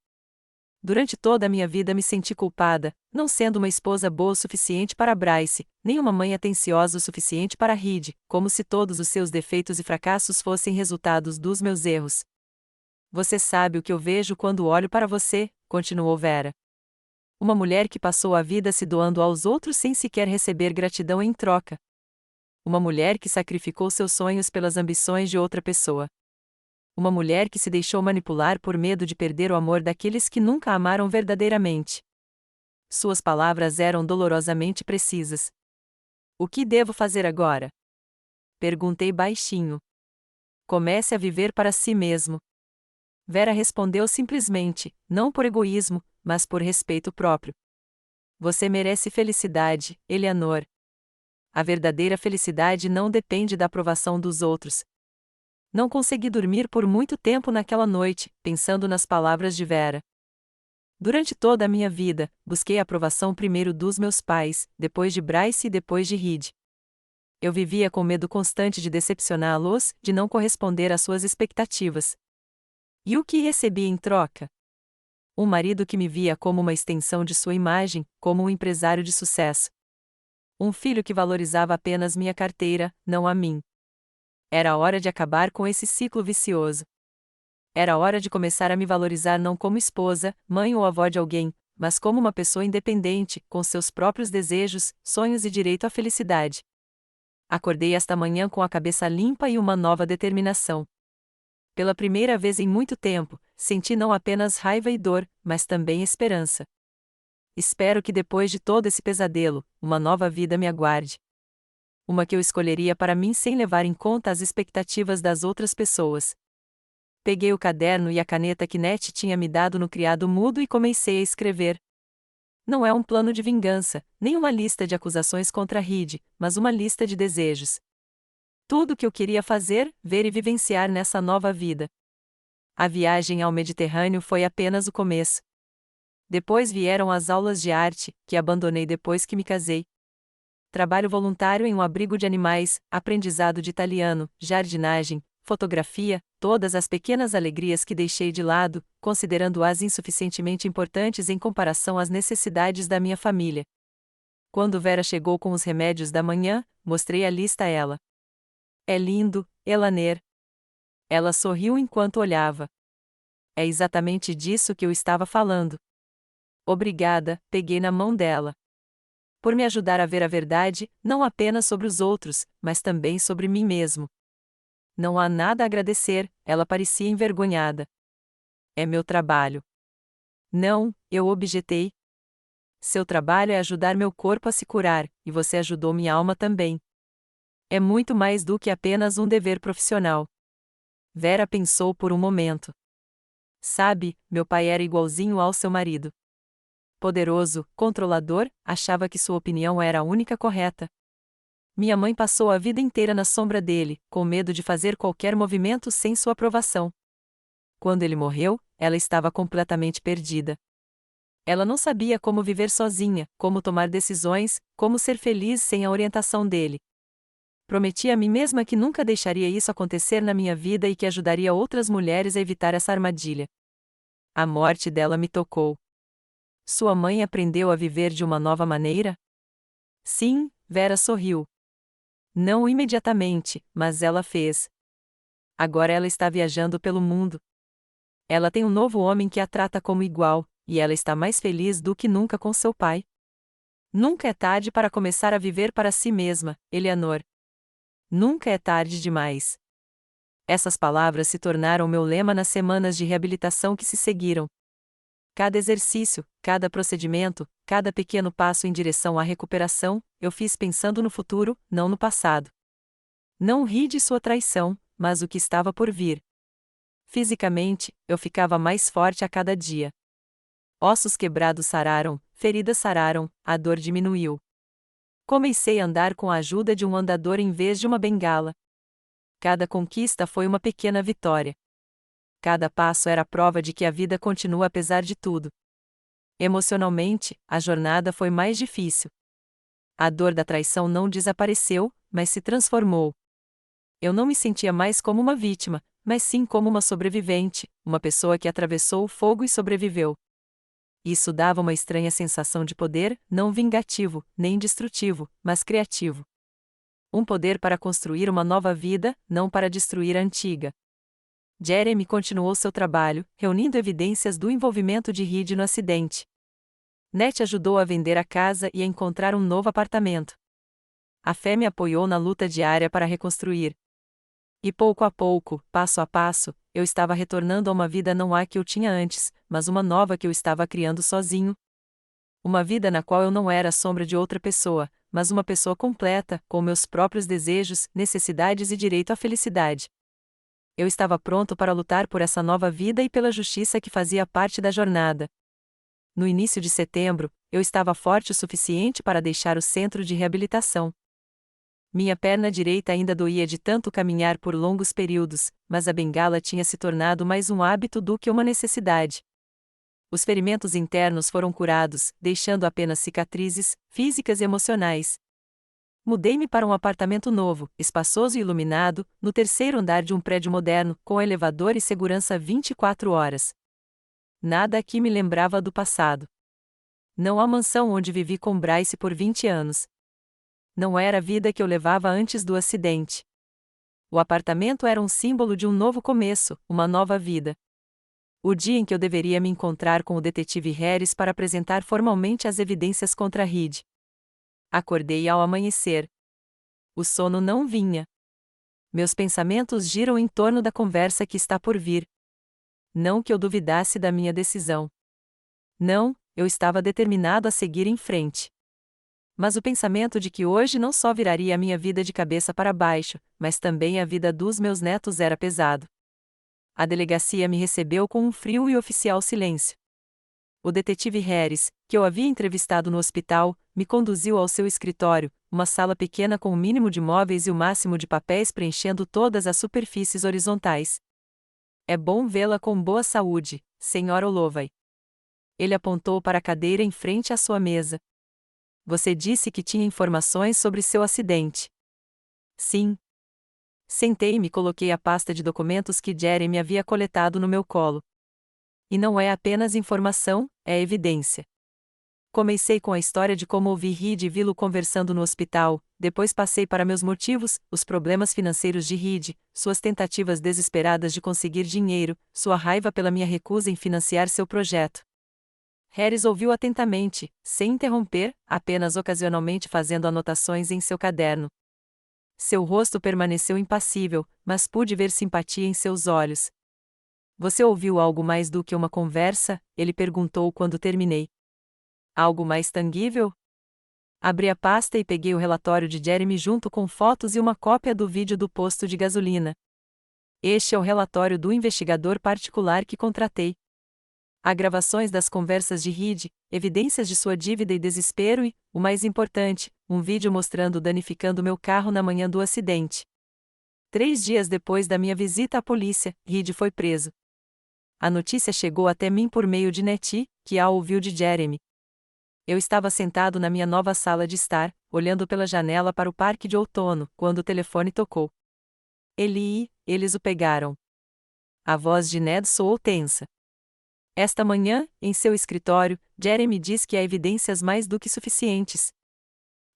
Durante toda a minha vida me senti culpada, não sendo uma esposa boa o suficiente para Bryce, nem uma mãe atenciosa o suficiente para Reed, como se todos os seus defeitos e fracassos fossem resultados dos meus erros. Você sabe o que eu vejo quando olho para você, continuou Vera. Uma mulher que passou a vida se doando aos outros sem sequer receber gratidão em troca. Uma mulher que sacrificou seus sonhos pelas ambições de outra pessoa. Uma mulher que se deixou manipular por medo de perder o amor daqueles que nunca a amaram verdadeiramente. Suas palavras eram dolorosamente precisas. O que devo fazer agora? Perguntei baixinho. Comece a viver para si mesmo. Vera respondeu simplesmente, não por egoísmo, mas por respeito próprio. Você merece felicidade, Eleanor. A verdadeira felicidade não depende da aprovação dos outros. Não consegui dormir por muito tempo naquela noite, pensando nas palavras de Vera. Durante toda a minha vida, busquei a aprovação primeiro dos meus pais, depois de Bryce e depois de Reed. Eu vivia com medo constante de decepcioná-los, de não corresponder às suas expectativas. E o que recebi em troca? Um marido que me via como uma extensão de sua imagem, como um empresário de sucesso. Um filho que valorizava apenas minha carteira, não a mim. Era hora de acabar com esse ciclo vicioso. Era hora de começar a me valorizar não como esposa, mãe ou avó de alguém, mas como uma pessoa independente, com seus próprios desejos, sonhos e direito à felicidade. Acordei esta manhã com a cabeça limpa e uma nova determinação. Pela primeira vez em muito tempo, senti não apenas raiva e dor, mas também esperança. Espero que depois de todo esse pesadelo, uma nova vida me aguarde. Uma que eu escolheria para mim sem levar em conta as expectativas das outras pessoas. Peguei o caderno e a caneta que Nete tinha me dado no criado mudo e comecei a escrever. Não é um plano de vingança, nem uma lista de acusações contra Reed, mas uma lista de desejos. Tudo o que eu queria fazer, ver e vivenciar nessa nova vida. A viagem ao Mediterrâneo foi apenas o começo. Depois vieram as aulas de arte, que abandonei depois que me casei. Trabalho voluntário em um abrigo de animais, aprendizado de italiano, jardinagem, fotografia, todas as pequenas alegrias que deixei de lado, considerando-as insuficientemente importantes em comparação às necessidades da minha família. Quando Vera chegou com os remédios da manhã, mostrei a lista a ela. É lindo, Elaner. Ela sorriu enquanto olhava. É exatamente disso que eu estava falando. Obrigada, peguei na mão dela. Por me ajudar a ver a verdade, não apenas sobre os outros, mas também sobre mim mesmo. Não há nada a agradecer, ela parecia envergonhada. É meu trabalho. Não, eu objetei. Seu trabalho é ajudar meu corpo a se curar, e você ajudou minha alma também. É muito mais do que apenas um dever profissional. Vera pensou por um momento. Sabe, meu pai era igualzinho ao seu marido. Poderoso, controlador, achava que sua opinião era a única correta. Minha mãe passou a vida inteira na sombra dele, com medo de fazer qualquer movimento sem sua aprovação. Quando ele morreu, ela estava completamente perdida. Ela não sabia como viver sozinha, como tomar decisões, como ser feliz sem a orientação dele. Prometi a mim mesma que nunca deixaria isso acontecer na minha vida e que ajudaria outras mulheres a evitar essa armadilha. A morte dela me tocou. Sua mãe aprendeu a viver de uma nova maneira? Sim, Vera sorriu. Não imediatamente, mas ela fez. Agora ela está viajando pelo mundo. Ela tem um novo homem que a trata como igual, e ela está mais feliz do que nunca com seu pai. Nunca é tarde para começar a viver para si mesma, Eleanor. Nunca é tarde demais. Essas palavras se tornaram meu lema nas semanas de reabilitação que se seguiram. Cada exercício, cada procedimento, cada pequeno passo em direção à recuperação, eu fiz pensando no futuro, não no passado. Não ri de sua traição, mas o que estava por vir. Fisicamente, eu ficava mais forte a cada dia. Ossos quebrados sararam, feridas sararam, a dor diminuiu. Comecei a andar com a ajuda de um andador em vez de uma bengala. Cada conquista foi uma pequena vitória. Cada passo era prova de que a vida continua apesar de tudo. Emocionalmente, a jornada foi mais difícil. A dor da traição não desapareceu, mas se transformou. Eu não me sentia mais como uma vítima, mas sim como uma sobrevivente, uma pessoa que atravessou o fogo e sobreviveu. Isso dava uma estranha sensação de poder, não vingativo, nem destrutivo, mas criativo. Um poder para construir uma nova vida, não para destruir a antiga. Jeremy continuou seu trabalho, reunindo evidências do envolvimento de Reed no acidente. Ned ajudou a vender a casa e a encontrar um novo apartamento. A fé me apoiou na luta diária para reconstruir. E pouco a pouco, passo a passo, eu estava retornando a uma vida não a que eu tinha antes, mas uma nova que eu estava criando sozinho. Uma vida na qual eu não era a sombra de outra pessoa, mas uma pessoa completa, com meus próprios desejos, necessidades e direito à felicidade. Eu estava pronto para lutar por essa nova vida e pela justiça que fazia parte da jornada. No início de setembro, eu estava forte o suficiente para deixar o centro de reabilitação. Minha perna direita ainda doía de tanto caminhar por longos períodos, mas a bengala tinha se tornado mais um hábito do que uma necessidade. Os ferimentos internos foram curados, deixando apenas cicatrizes, físicas e emocionais. Mudei-me para um apartamento novo, espaçoso e iluminado, no terceiro andar de um prédio moderno, com elevador e segurança 24 horas. Nada aqui me lembrava do passado. Não a mansão onde vivi com Bryce por 20 anos. Não era a vida que eu levava antes do acidente. O apartamento era um símbolo de um novo começo, uma nova vida. O dia em que eu deveria me encontrar com o detetive Harris para apresentar formalmente as evidências contra Reed. Acordei ao amanhecer. O sono não vinha. Meus pensamentos giram em torno da conversa que está por vir. Não que eu duvidasse da minha decisão. Não, eu estava determinado a seguir em frente. Mas o pensamento de que hoje não só viraria a minha vida de cabeça para baixo, mas também a vida dos meus netos era pesado. A delegacia me recebeu com um frio e oficial silêncio. O detetive Harris, que eu havia entrevistado no hospital, me conduziu ao seu escritório, uma sala pequena com o mínimo de móveis e o máximo de papéis preenchendo todas as superfícies horizontais. É bom vê-la com boa saúde, Sra. Holloway. Ele apontou para a cadeira em frente à sua mesa. Você disse que tinha informações sobre seu acidente. Sim. Sentei-me e coloquei a pasta de documentos que Jeremy havia coletado no meu colo. E não é apenas informação, é evidência. Comecei com a história de como ouvi Reed e vi-lo conversando no hospital, depois passei para meus motivos, os problemas financeiros de Reed, suas tentativas desesperadas de conseguir dinheiro, sua raiva pela minha recusa em financiar seu projeto. Harris ouviu atentamente, sem interromper, apenas ocasionalmente fazendo anotações em seu caderno. Seu rosto permaneceu impassível, mas pude ver simpatia em seus olhos. Você ouviu algo mais do que uma conversa? Ele perguntou quando terminei. Algo mais tangível? Abri a pasta e peguei o relatório de Jeremy junto com fotos e uma cópia do vídeo do posto de gasolina. Este é o relatório do investigador particular que contratei. Há gravações das conversas de Reed, evidências de sua dívida e desespero e, o mais importante, um vídeo mostrando danificando meu carro na manhã do acidente. 3 dias depois da minha visita à polícia, Reed foi preso. A notícia chegou até mim por meio de Nettie, que a ouviu de Jeremy. Eu estava sentado na minha nova sala de estar, olhando pela janela para o parque de outono, quando o telefone tocou. Eles o pegaram. A voz de Ned soou tensa. Esta manhã, em seu escritório, Jeremy diz que há evidências mais do que suficientes.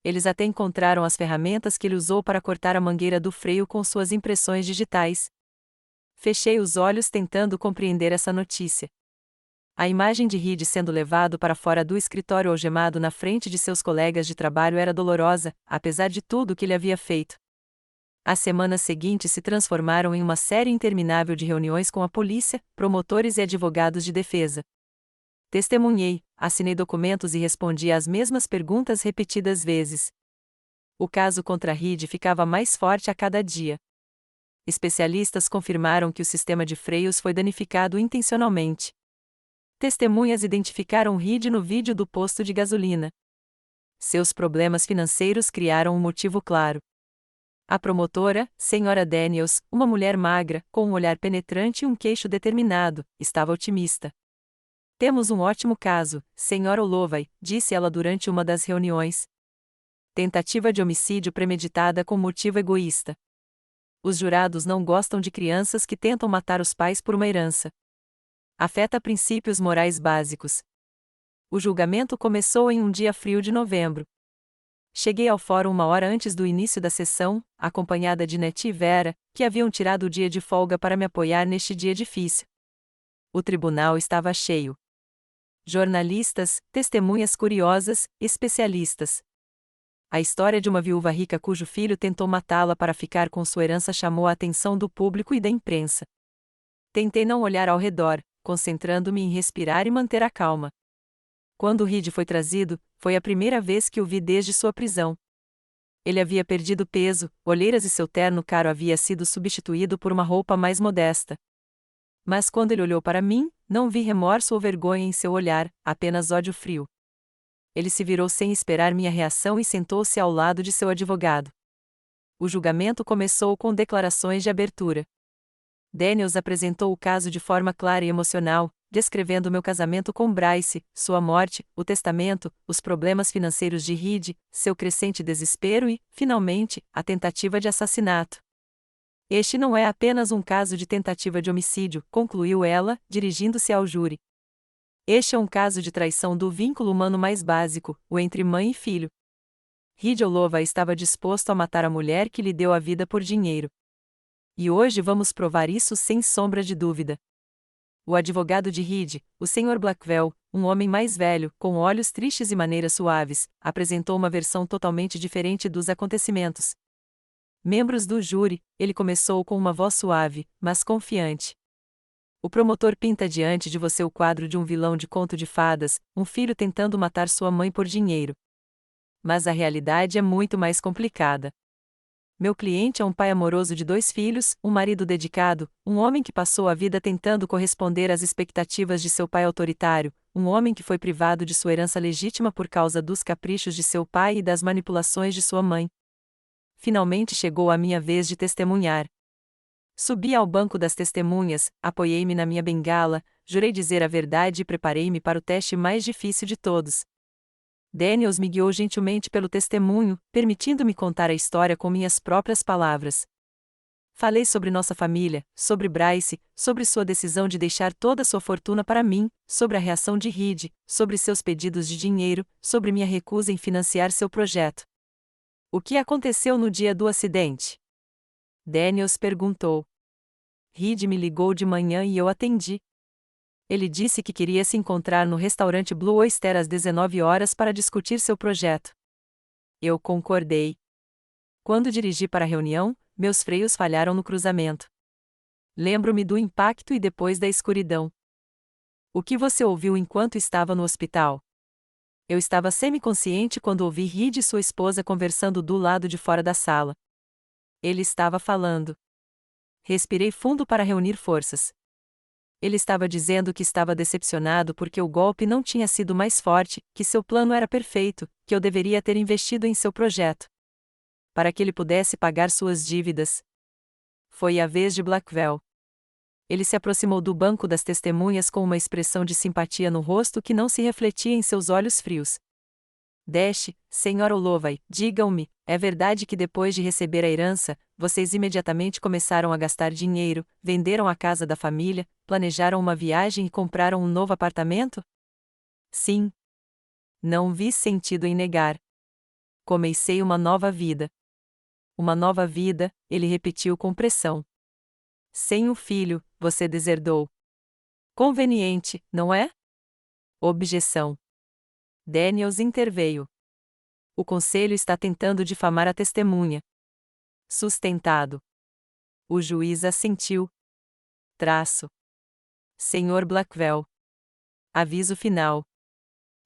Eles até encontraram as ferramentas que ele usou para cortar a mangueira do freio com suas impressões digitais. Fechei os olhos tentando compreender essa notícia. A imagem de Reed sendo levado para fora do escritório algemado na frente de seus colegas de trabalho era dolorosa, apesar de tudo o que ele havia feito. As semanas seguintes se transformaram em uma série interminável de reuniões com a polícia, promotores e advogados de defesa. Testemunhei, assinei documentos e respondi às mesmas perguntas repetidas vezes. O caso contra Reed ficava mais forte a cada dia. Especialistas confirmaram que o sistema de freios foi danificado intencionalmente. Testemunhas identificaram Reed no vídeo do posto de gasolina. Seus problemas financeiros criaram um motivo claro. A promotora, Sra. Daniels, uma mulher magra, com um olhar penetrante e um queixo determinado, estava otimista. Temos um ótimo caso, Sra. Holloway, disse ela durante uma das reuniões. Tentativa de homicídio premeditada com motivo egoísta. Os jurados não gostam de crianças que tentam matar os pais por uma herança. Afeta princípios morais básicos. O julgamento começou em um dia frio de novembro. Cheguei ao fórum uma hora antes do início da sessão, acompanhada de Nettie e Vera, que haviam tirado o dia de folga para me apoiar neste dia difícil. O tribunal estava cheio. Jornalistas, testemunhas curiosas, especialistas. A história de uma viúva rica cujo filho tentou matá-la para ficar com sua herança chamou a atenção do público e da imprensa. Tentei não olhar ao redor, concentrando-me em respirar e manter a calma. Quando Reed foi trazido, foi a primeira vez que o vi desde sua prisão. Ele havia perdido peso, olheiras e seu terno caro havia sido substituído por uma roupa mais modesta. Mas quando ele olhou para mim, não vi remorso ou vergonha em seu olhar, apenas ódio frio. Ele se virou sem esperar minha reação e sentou-se ao lado de seu advogado. O julgamento começou com declarações de abertura. Daniels apresentou o caso de forma clara e emocional, descrevendo meu casamento com Bryce, sua morte, o testamento, os problemas financeiros de Reed, seu crescente desespero e, finalmente, a tentativa de assassinato. Este não é apenas um caso de tentativa de homicídio, concluiu ela, dirigindo-se ao júri. Este é um caso de traição do vínculo humano mais básico, o entre mãe e filho. Reed Olova estava disposto a matar a mulher que lhe deu a vida por dinheiro. E hoje vamos provar isso sem sombra de dúvida. O advogado de Reed, o Sr. Blackwell, um homem mais velho, com olhos tristes e maneiras suaves, apresentou uma versão totalmente diferente dos acontecimentos. Membros do júri, ele começou com uma voz suave, mas confiante. O promotor pinta diante de você o quadro de um vilão de conto de fadas, um filho tentando matar sua mãe por dinheiro. Mas a realidade é muito mais complicada. Meu cliente é um pai amoroso de 2 filhos, um marido dedicado, um homem que passou a vida tentando corresponder às expectativas de seu pai autoritário, um homem que foi privado de sua herança legítima por causa dos caprichos de seu pai e das manipulações de sua mãe. Finalmente chegou a minha vez de testemunhar. Subi ao banco das testemunhas, apoiei-me na minha bengala, jurei dizer a verdade e preparei-me para o teste mais difícil de todos. Daniels me guiou gentilmente pelo testemunho, permitindo-me contar a história com minhas próprias palavras. Falei sobre nossa família, sobre Bryce, sobre sua decisão de deixar toda sua fortuna para mim, sobre a reação de Reed, sobre seus pedidos de dinheiro, sobre minha recusa em financiar seu projeto. O que aconteceu no dia do acidente? Daniels perguntou. Reed me ligou de manhã e eu atendi. Ele disse que queria se encontrar no restaurante Blue Oyster às 19 horas para discutir seu projeto. Eu concordei. Quando dirigi para a reunião, meus freios falharam no cruzamento. Lembro-me do impacto e depois da escuridão. O que você ouviu enquanto estava no hospital? Eu estava semiconsciente quando ouvi Reed e sua esposa conversando do lado de fora da sala. Ele estava falando. Respirei fundo para reunir forças. Ele estava dizendo que estava decepcionado porque o golpe não tinha sido mais forte, que seu plano era perfeito, que eu deveria ter investido em seu projeto. Para que ele pudesse pagar suas dívidas. Foi a vez de Blackwell. Ele se aproximou do banco das testemunhas com uma expressão de simpatia no rosto que não se refletia em seus olhos frios. Dash, Sr. Olovai, digam-me, é verdade que depois de receber a herança, vocês imediatamente começaram a gastar dinheiro, venderam a casa da família, planejaram uma viagem e compraram um novo apartamento? Sim. Não vi sentido em negar. Comecei uma nova vida. Uma nova vida, ele repetiu com pressão. Sem o filho, você deserdou. Conveniente, não é? Objeção. Daniels interveio. O conselho está tentando difamar a testemunha. Sustentado. O juiz assentiu. Traço. Sr. Blackwell. Aviso final.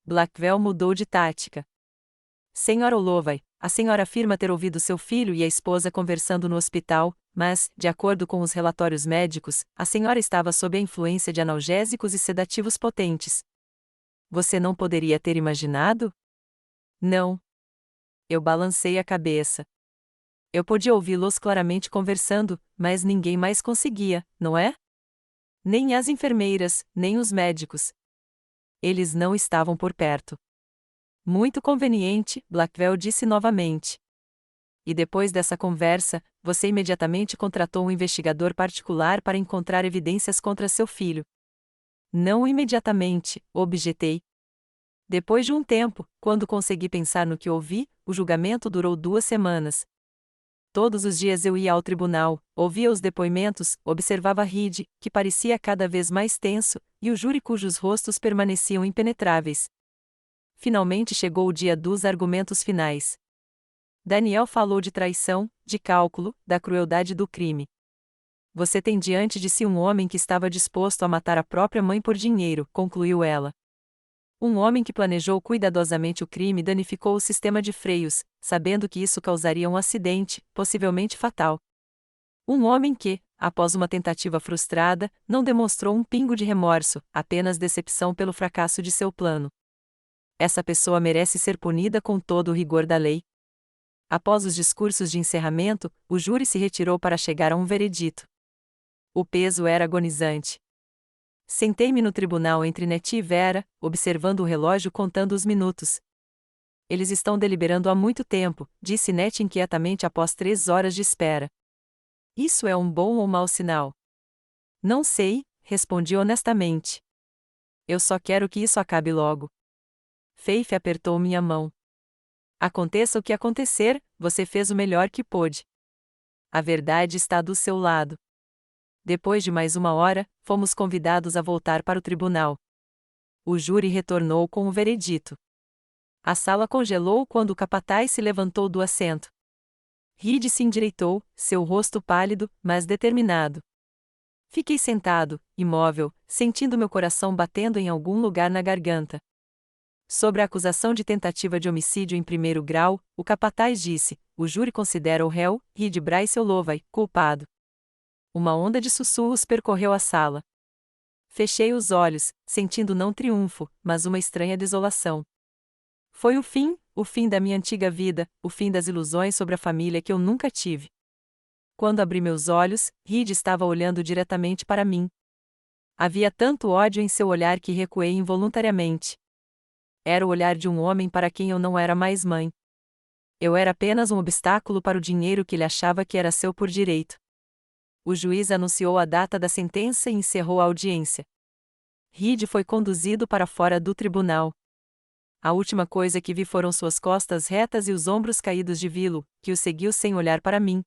Blackwell mudou de tática. Sra. Olovai, a senhora afirma ter ouvido seu filho e a esposa conversando no hospital, mas, de acordo com os relatórios médicos, a senhora estava sob a influência de analgésicos e sedativos potentes. Você não poderia ter imaginado? Não. Eu balancei a cabeça. Eu podia ouvi-los claramente conversando, mas ninguém mais conseguia, não é? Nem as enfermeiras, nem os médicos. Eles não estavam por perto. Muito conveniente, Blackwell disse novamente. E depois dessa conversa, você imediatamente contratou um investigador particular para encontrar evidências contra seu filho. Não imediatamente, objetei. Depois de um tempo, quando consegui pensar no que ouvi, o julgamento durou 2 semanas. Todos os dias eu ia ao tribunal, ouvia os depoimentos, observava Reed, que parecia cada vez mais tenso, e o júri cujos rostos permaneciam impenetráveis. Finalmente chegou o dia dos argumentos finais. Daniel falou de traição, de cálculo, da crueldade do crime. Você tem diante de si um homem que estava disposto a matar a própria mãe por dinheiro, concluiu ela. Um homem que planejou cuidadosamente o crime e danificou o sistema de freios, sabendo que isso causaria um acidente, possivelmente fatal. Um homem que, após uma tentativa frustrada, não demonstrou um pingo de remorso, apenas decepção pelo fracasso de seu plano. Essa pessoa merece ser punida com todo o rigor da lei. Após os discursos de encerramento, o júri se retirou para chegar a um veredito. O peso era agonizante. Sentei-me no tribunal entre Nettie e Vera, observando o relógio contando os minutos. Eles estão deliberando há muito tempo, disse Nettie inquietamente após 3 horas de espera. Isso é um bom ou mau sinal? Não sei, respondi honestamente. Eu só quero que isso acabe logo. Faith apertou minha mão. Aconteça o que acontecer, você fez o melhor que pôde. A verdade está do seu lado. Depois de mais 1 hora, fomos convidados a voltar para o tribunal. O júri retornou com o veredito. A sala congelou quando o capataz se levantou do assento. Reed se endireitou, seu rosto pálido, mas determinado. Fiquei sentado, imóvel, sentindo meu coração batendo em algum lugar na garganta. Sobre a acusação de tentativa de homicídio em 1º grau, o capataz disse: o júri considera o réu, Reed Bryce Holloway, culpado. Uma onda de sussurros percorreu a sala. Fechei os olhos, sentindo não triunfo, mas uma estranha desolação. Foi o fim da minha antiga vida, o fim das ilusões sobre a família que eu nunca tive. Quando abri meus olhos, Reed estava olhando diretamente para mim. Havia tanto ódio em seu olhar que recuei involuntariamente. Era o olhar de um homem para quem eu não era mais mãe. Eu era apenas um obstáculo para o dinheiro que ele achava que era seu por direito. O juiz anunciou a data da sentença e encerrou a audiência. Reed foi conduzido para fora do tribunal. A última coisa que vi foram suas costas retas e os ombros caídos de vilo, que o seguiu sem olhar para mim.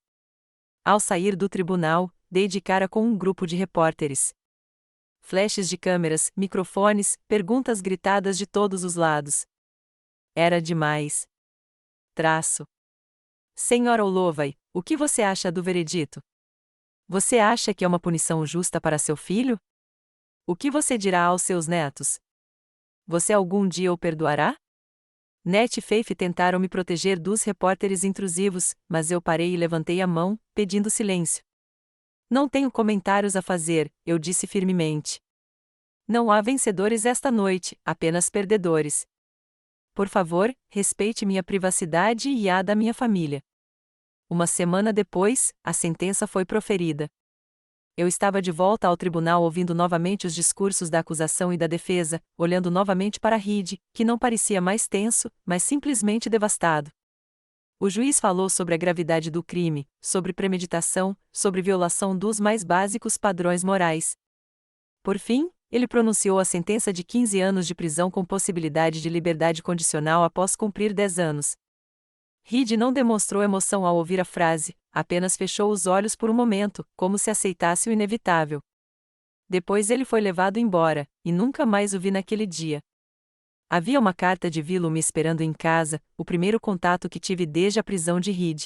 Ao sair do tribunal, dei de cara com um grupo de repórteres. Flashes de câmeras, microfones, perguntas gritadas de todos os lados. Era demais. Senhora Holloway, o que você acha do veredito? Você acha que é uma punição justa para seu filho? O que você dirá aos seus netos? Você algum dia o perdoará? Nettie e Faith tentaram me proteger dos repórteres intrusivos, mas eu parei e levantei a mão, pedindo silêncio. Não tenho comentários a fazer, eu disse firmemente. Não há vencedores esta noite, apenas perdedores. Por favor, respeite minha privacidade e a da minha família. 1 semana depois, a sentença foi proferida. Eu estava de volta ao tribunal ouvindo novamente os discursos da acusação e da defesa, olhando novamente para Reed, que não parecia mais tenso, mas simplesmente devastado. O juiz falou sobre a gravidade do crime, sobre premeditação, sobre violação dos mais básicos padrões morais. Por fim, ele pronunciou a sentença de 15 anos de prisão com possibilidade de liberdade condicional após cumprir 10 anos. Reed não demonstrou emoção ao ouvir a frase, apenas fechou os olhos por um momento, como se aceitasse o inevitável. Depois ele foi levado embora, e nunca mais o vi naquele dia. Havia uma carta de Vilo me esperando em casa, o primeiro contato que tive desde a prisão de Reed.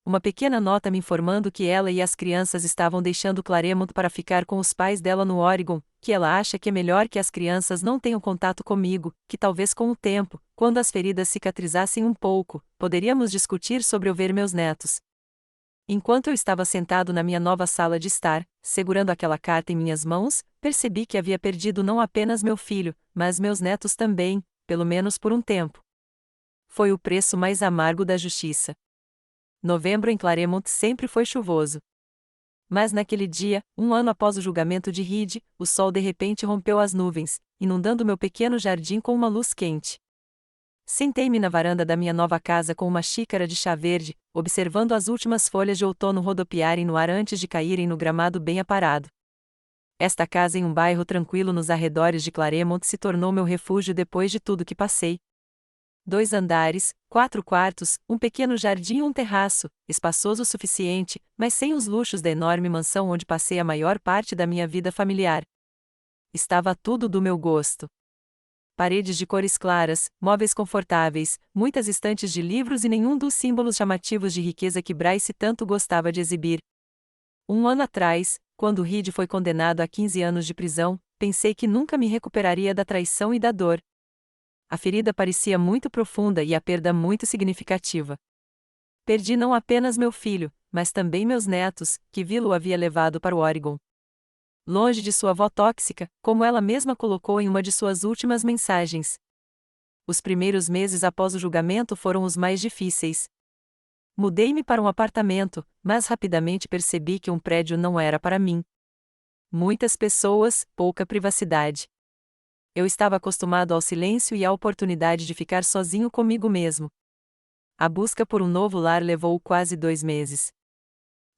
Uma pequena nota me informando que ela e as crianças estavam deixando Claremont para ficar com os pais dela no Oregon, que ela acha que é melhor que as crianças não tenham contato comigo, que talvez com o tempo, quando as feridas cicatrizassem um pouco, poderíamos discutir sobre eu ver meus netos. Enquanto eu estava sentado na minha nova sala de estar, segurando aquela carta em minhas mãos, percebi que havia perdido não apenas meu filho, mas meus netos também, pelo menos por um tempo. Foi o preço mais amargo da justiça. Novembro em Claremont sempre foi chuvoso. Mas naquele dia, 1 ano após o julgamento de Reed, o sol de repente rompeu as nuvens, inundando meu pequeno jardim com uma luz quente. Sentei-me na varanda da minha nova casa com uma xícara de chá verde, observando as últimas folhas de outono rodopiarem no ar antes de caírem no gramado bem aparado. Esta casa em um bairro tranquilo nos arredores de Claremont se tornou meu refúgio depois de tudo que passei. 2 andares, 4 quartos, um pequeno jardim e um terraço, espaçoso o suficiente, mas sem os luxos da enorme mansão onde passei a maior parte da minha vida familiar. Estava tudo do meu gosto. Paredes de cores claras, móveis confortáveis, muitas estantes de livros e nenhum dos símbolos chamativos de riqueza que Bryce tanto gostava de exibir. Um ano atrás, quando Reed foi condenado a 15 anos de prisão, pensei que nunca me recuperaria da traição e da dor. A ferida parecia muito profunda e a perda muito significativa. Perdi não apenas meu filho, mas também meus netos, que Willow havia levado para o Oregon. Longe de sua avó tóxica, como ela mesma colocou em uma de suas últimas mensagens. Os primeiros meses após o julgamento foram os mais difíceis. Mudei-me para um apartamento, mas rapidamente percebi que um prédio não era para mim. Muitas pessoas, pouca privacidade. Eu estava acostumado ao silêncio e à oportunidade de ficar sozinho comigo mesmo. A busca por um novo lar levou quase 2 meses.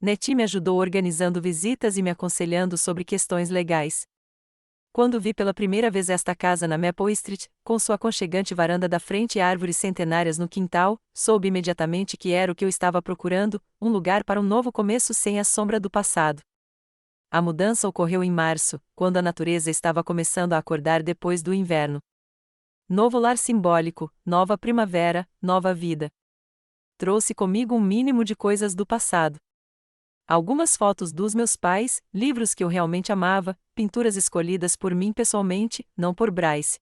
Nettie me ajudou organizando visitas e me aconselhando sobre questões legais. Quando vi pela primeira vez esta casa na Maple Street, com sua aconchegante varanda da frente e árvores centenárias no quintal, soube imediatamente que era o que eu estava procurando, um lugar para um novo começo sem a sombra do passado. A mudança ocorreu em março, quando a natureza estava começando a acordar depois do inverno. Novo lar simbólico, nova primavera, nova vida. Trouxe comigo um mínimo de coisas do passado. Algumas fotos dos meus pais, livros que eu realmente amava, pinturas escolhidas por mim pessoalmente, não por Bryce.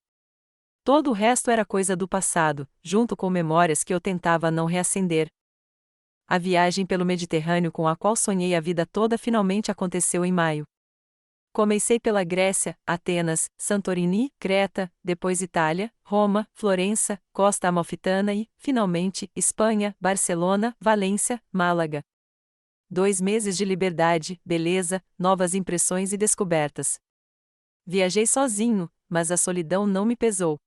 Todo o resto era coisa do passado, junto com memórias que eu tentava não reacender. A viagem pelo Mediterrâneo com a qual sonhei a vida toda finalmente aconteceu em maio. Comecei pela Grécia, Atenas, Santorini, Creta, depois Itália, Roma, Florença, Costa Amalfitana e, finalmente, Espanha, Barcelona, Valência, Málaga. 2 meses de liberdade, beleza, novas impressões e descobertas. Viajei sozinho, mas a solidão não me pesou.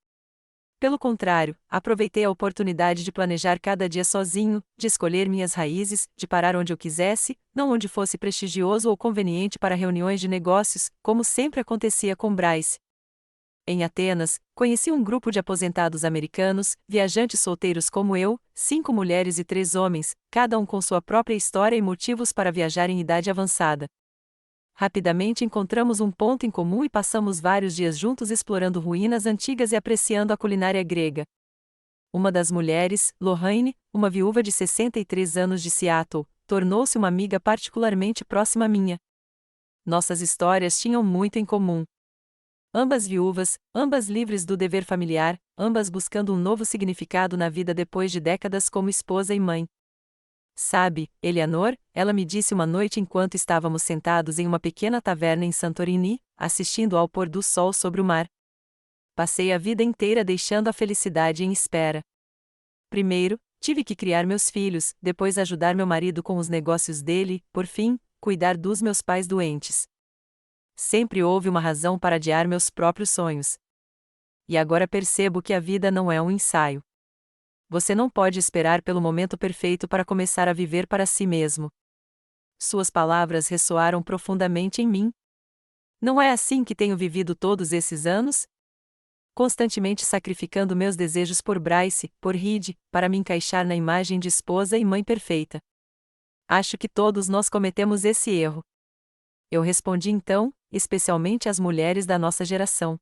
Pelo contrário, aproveitei a oportunidade de planejar cada dia sozinho, de escolher minhas raízes, de parar onde eu quisesse, não onde fosse prestigioso ou conveniente para reuniões de negócios, como sempre acontecia com Bryce. Em Atenas, conheci um grupo de aposentados americanos, viajantes solteiros como eu, 5 mulheres e 3 homens, cada um com sua própria história e motivos para viajar em idade avançada. Rapidamente encontramos um ponto em comum e passamos vários dias juntos explorando ruínas antigas e apreciando a culinária grega. Uma das mulheres, Lorraine, uma viúva de 63 anos de Seattle, tornou-se uma amiga particularmente próxima minha. Nossas histórias tinham muito em comum. Ambas viúvas, ambas livres do dever familiar, ambas buscando um novo significado na vida depois de décadas como esposa e mãe. Sabe, Eleanor, ela me disse uma noite enquanto estávamos sentados em uma pequena taverna em Santorini, assistindo ao pôr do sol sobre o mar. Passei a vida inteira deixando a felicidade em espera. Primeiro, tive que criar meus filhos, depois ajudar meu marido com os negócios dele, por fim, cuidar dos meus pais doentes. Sempre houve uma razão para adiar meus próprios sonhos. E agora percebo que a vida não é um ensaio. Você não pode esperar pelo momento perfeito para começar a viver para si mesmo. Suas palavras ressoaram profundamente em mim. Não é assim que tenho vivido todos esses anos? Constantemente sacrificando meus desejos por Bryce, por Reed, para me encaixar na imagem de esposa e mãe perfeita. Acho que todos nós cometemos esse erro. Eu respondi então, especialmente às mulheres da nossa geração.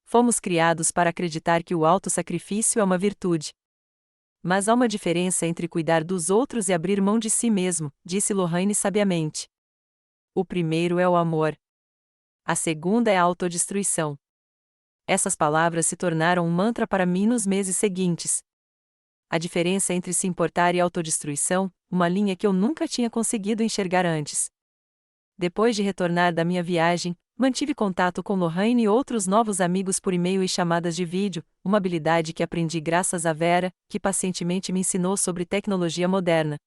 Fomos criados para acreditar que o autossacrifício é uma virtude. Mas há uma diferença entre cuidar dos outros e abrir mão de si mesmo, disse Lorraine sabiamente. O primeiro é o amor. A segunda é a autodestruição. Essas palavras se tornaram um mantra para mim nos meses seguintes. A diferença entre se importar e autodestruição, uma linha que eu nunca tinha conseguido enxergar antes. Depois de retornar da minha viagem, mantive contato com Lorraine e outros novos amigos por e-mail e chamadas de vídeo, uma habilidade que aprendi graças a Vera, que pacientemente me ensinou sobre tecnologia moderna.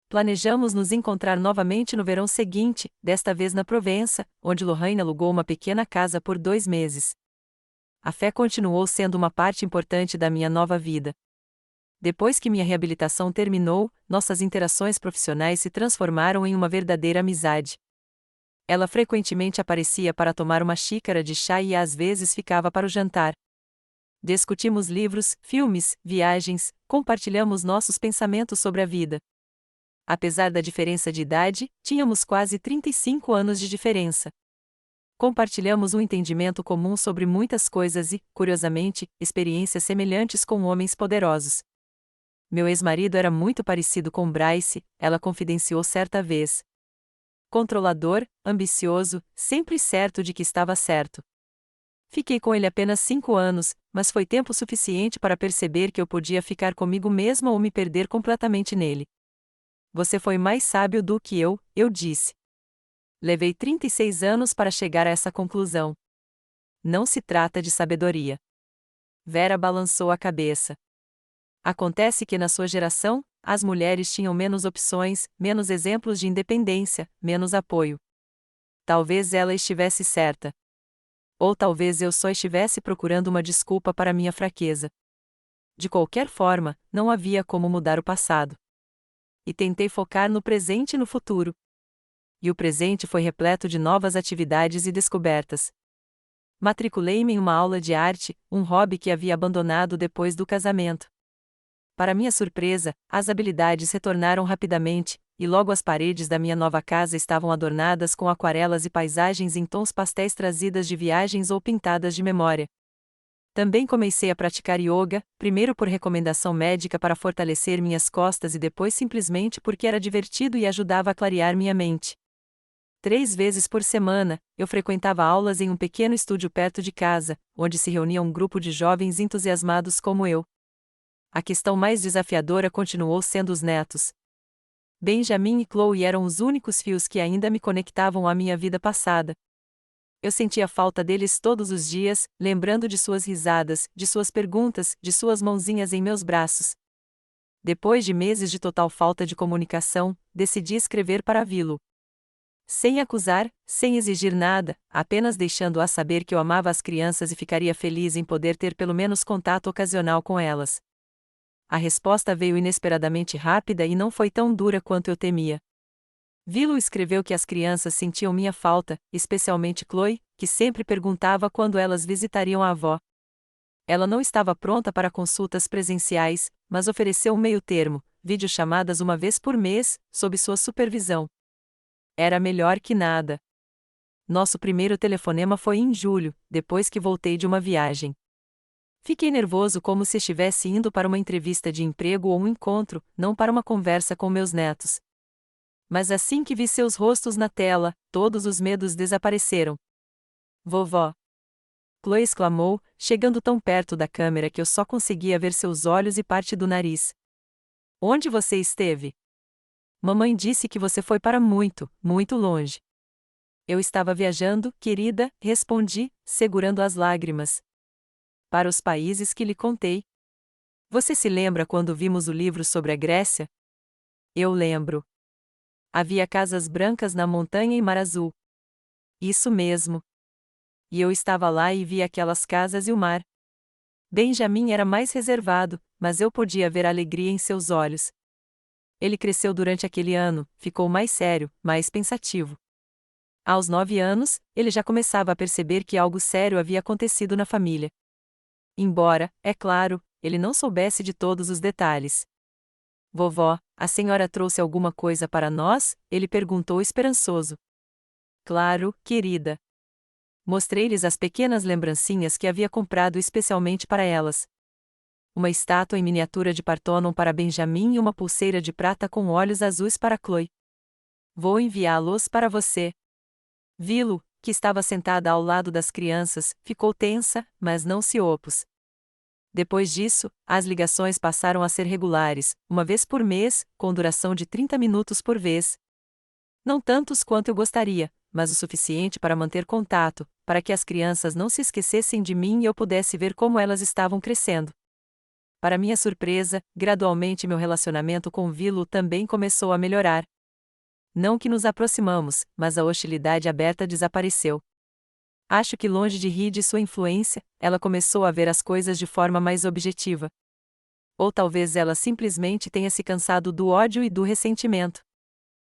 Planejamos nos encontrar novamente no verão seguinte, desta vez na Provença, onde Lorraine alugou uma pequena casa por 2 meses. A fé continuou sendo uma parte importante da minha nova vida. Depois que minha reabilitação terminou, nossas interações profissionais se transformaram em uma verdadeira amizade. Ela frequentemente aparecia para tomar uma xícara de chá e às vezes ficava para o jantar. Discutimos livros, filmes, viagens, compartilhamos nossos pensamentos sobre a vida. Apesar da diferença de idade, tínhamos quase 35 anos de diferença. Compartilhamos um entendimento comum sobre muitas coisas e, curiosamente, experiências semelhantes com homens poderosos. Meu ex-marido era muito parecido com Bryce, ela confidenciou certa vez. Controlador, ambicioso, sempre certo de que estava certo. Fiquei com ele apenas 5 anos, mas foi tempo suficiente para perceber que eu podia ficar comigo mesma ou me perder completamente nele. Você foi mais sábio do que eu disse. Levei 36 anos para chegar a essa conclusão. Não se trata de sabedoria. Vera balançou a cabeça. Acontece que na sua geração, as mulheres tinham menos opções, menos exemplos de independência, menos apoio. Talvez ela estivesse certa. Ou talvez eu só estivesse procurando uma desculpa para minha fraqueza. De qualquer forma, não havia como mudar o passado. E tentei focar no presente e no futuro. E o presente foi repleto de novas atividades e descobertas. Matriculei-me em uma aula de arte, um hobby que havia abandonado depois do casamento. Para minha surpresa, as habilidades retornaram rapidamente, e logo as paredes da minha nova casa estavam adornadas com aquarelas e paisagens em tons pastéis trazidas de viagens ou pintadas de memória. Também comecei a praticar yoga, primeiro por recomendação médica para fortalecer minhas costas e depois simplesmente porque era divertido e ajudava a clarear minha mente. 3 vezes por semana, eu frequentava aulas em um pequeno estúdio perto de casa, onde se reunia um grupo de jovens entusiasmados como eu. A questão mais desafiadora continuou sendo os netos. Benjamin e Chloe eram os únicos fios que ainda me conectavam à minha vida passada. Eu sentia falta deles todos os dias, lembrando de suas risadas, de suas perguntas, de suas mãozinhas em meus braços. Depois de meses de total falta de comunicação, decidi escrever para Vilo. Sem acusar, sem exigir nada, apenas deixando-a saber que eu amava as crianças e ficaria feliz em poder ter pelo menos contato ocasional com elas. A resposta veio inesperadamente rápida e não foi tão dura quanto eu temia. Vilo escreveu que as crianças sentiam minha falta, especialmente Chloe, que sempre perguntava quando elas visitariam a avó. Ela não estava pronta para consultas presenciais, mas ofereceu um meio-termo, videochamadas uma vez por mês, sob sua supervisão. Era melhor que nada. Nosso primeiro telefonema foi em julho, depois que voltei de uma viagem. Fiquei nervoso como se estivesse indo para uma entrevista de emprego ou um encontro, não para uma conversa com meus netos. Mas assim que vi seus rostos na tela, todos os medos desapareceram. Vovó! Chloe exclamou, chegando tão perto da câmera que eu só conseguia ver seus olhos e parte do nariz. Onde você esteve? Mamãe disse que você foi para muito, muito longe. Eu estava viajando, querida, respondi, segurando as lágrimas. Para os países que lhe contei. Você se lembra quando vimos o livro sobre a Grécia? Eu lembro. Havia casas brancas na montanha e mar azul. Isso mesmo. E eu estava lá e vi aquelas casas e o mar. Benjamin era mais reservado, mas eu podia ver a alegria em seus olhos. Ele cresceu durante aquele ano, ficou mais sério, mais pensativo. Aos 9 anos, ele já começava a perceber que algo sério havia acontecido na família. Embora, é claro, ele não soubesse de todos os detalhes. Vovó, a senhora trouxe alguma coisa para nós? Ele perguntou esperançoso. Claro, querida. Mostrei-lhes as pequenas lembrancinhas que havia comprado especialmente para elas. Uma estátua em miniatura de Parthenon para Benjamin e uma pulseira de prata com olhos azuis para Chloe. Vou enviá-los para você. Vilo, que estava sentada ao lado das crianças, ficou tensa, mas não se opôs. Depois disso, as ligações passaram a ser regulares, uma vez por mês, com duração de 30 minutos por vez. Não tantos quanto eu gostaria, mas o suficiente para manter contato, para que as crianças não se esquecessem de mim e eu pudesse ver como elas estavam crescendo. Para minha surpresa, gradualmente meu relacionamento com Vilo também começou a melhorar. Não que nos aproximamos, mas a hostilidade aberta desapareceu. Acho que longe de rir de sua influência, ela começou a ver as coisas de forma mais objetiva. Ou talvez ela simplesmente tenha se cansado do ódio e do ressentimento.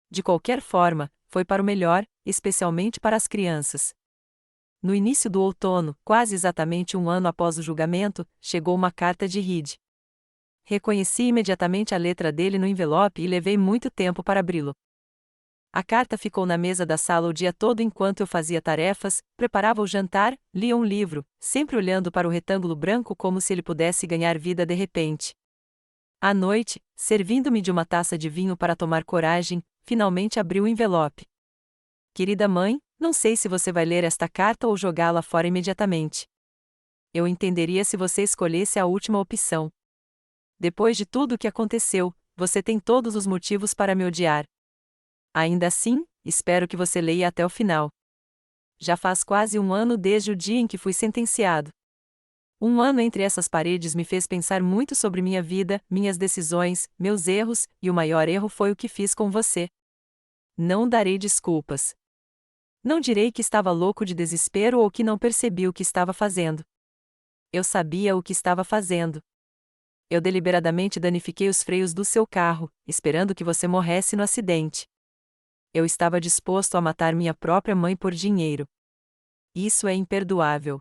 De qualquer forma, foi para o melhor, especialmente para as crianças. No início do outono, quase exatamente um ano após o julgamento, chegou uma carta de Reed. Reconheci imediatamente a letra dele no envelope e levei muito tempo para abri-lo. A carta ficou na mesa da sala o dia todo enquanto eu fazia tarefas, preparava o jantar, lia um livro, sempre olhando para o retângulo branco como se ele pudesse ganhar vida de repente. À noite, servindo-me de uma taça de vinho para tomar coragem, finalmente abri o envelope. Querida mãe, não sei se você vai ler esta carta ou jogá-la fora imediatamente. Eu entenderia se você escolhesse a última opção. Depois de tudo o que aconteceu, você tem todos os motivos para me odiar. Ainda assim, espero que você leia até o final. Já faz quase um ano desde o dia em que fui sentenciado. Um ano entre essas paredes me fez pensar muito sobre minha vida, minhas decisões, meus erros, e o maior erro foi o que fiz com você. Não darei desculpas. Não direi que estava louco de desespero ou que não percebi o que estava fazendo. Eu sabia o que estava fazendo. Eu deliberadamente danifiquei os freios do seu carro, esperando que você morresse no acidente. Eu estava disposto a matar minha própria mãe por dinheiro. Isso é imperdoável.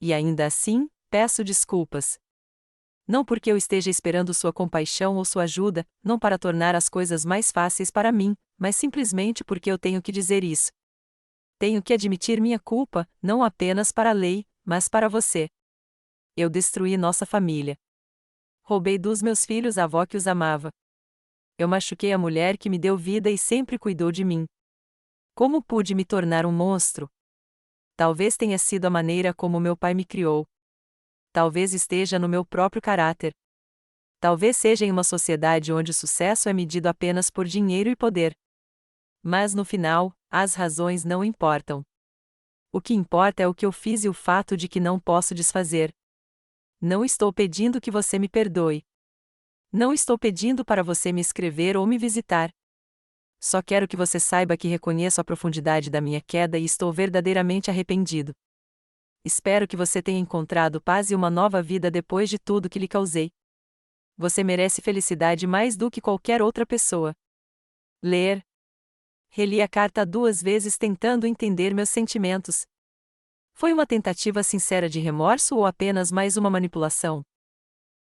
E ainda assim, peço desculpas. Não porque eu esteja esperando sua compaixão ou sua ajuda, não para tornar as coisas mais fáceis para mim, mas simplesmente porque eu tenho que dizer isso. Tenho que admitir minha culpa, não apenas para a lei, mas para você. Eu destruí nossa família. Roubei dos meus filhos a avó que os amava. Eu machuquei a mulher que me deu vida e sempre cuidou de mim. Como pude me tornar um monstro? Talvez tenha sido a maneira como meu pai me criou. Talvez esteja no meu próprio caráter. Talvez seja em uma sociedade onde o sucesso é medido apenas por dinheiro e poder. Mas no final, as razões não importam. O que importa é o que eu fiz e o fato de que não posso desfazer. Não estou pedindo que você me perdoe. Não estou pedindo para você me escrever ou me visitar. Só quero que você saiba que reconheço a profundidade da minha queda e estou verdadeiramente arrependido. Espero que você tenha encontrado paz e uma nova vida depois de tudo que lhe causei. Você merece felicidade mais do que qualquer outra pessoa. Ler. Reli a carta 2 vezes tentando entender meus sentimentos. Foi uma tentativa sincera de remorso ou apenas mais uma manipulação?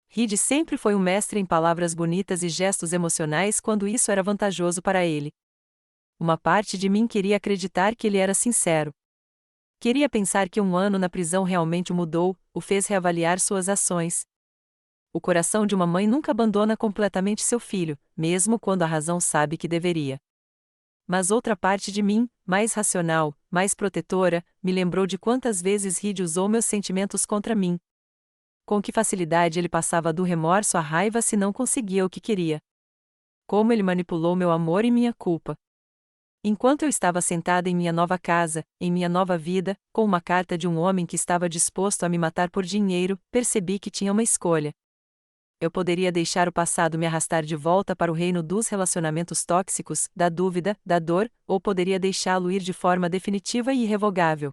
Reed sempre foi um mestre em palavras bonitas e gestos emocionais quando isso era vantajoso para ele. Uma parte de mim queria acreditar que ele era sincero. Queria pensar que um ano na prisão realmente o mudou, o fez reavaliar suas ações. O coração de uma mãe nunca abandona completamente seu filho, mesmo quando a razão sabe que deveria. Mas outra parte de mim, mais racional, mais protetora, me lembrou de quantas vezes Reed usou meus sentimentos contra mim. Com que facilidade ele passava do remorso à raiva se não conseguia o que queria. Como ele manipulou meu amor e minha culpa. Enquanto eu estava sentada em minha nova casa, em minha nova vida, com uma carta de um homem que estava disposto a me matar por dinheiro, percebi que tinha uma escolha. Eu poderia deixar o passado me arrastar de volta para o reino dos relacionamentos tóxicos, da dúvida, da dor, ou poderia deixá-lo ir de forma definitiva e irrevogável.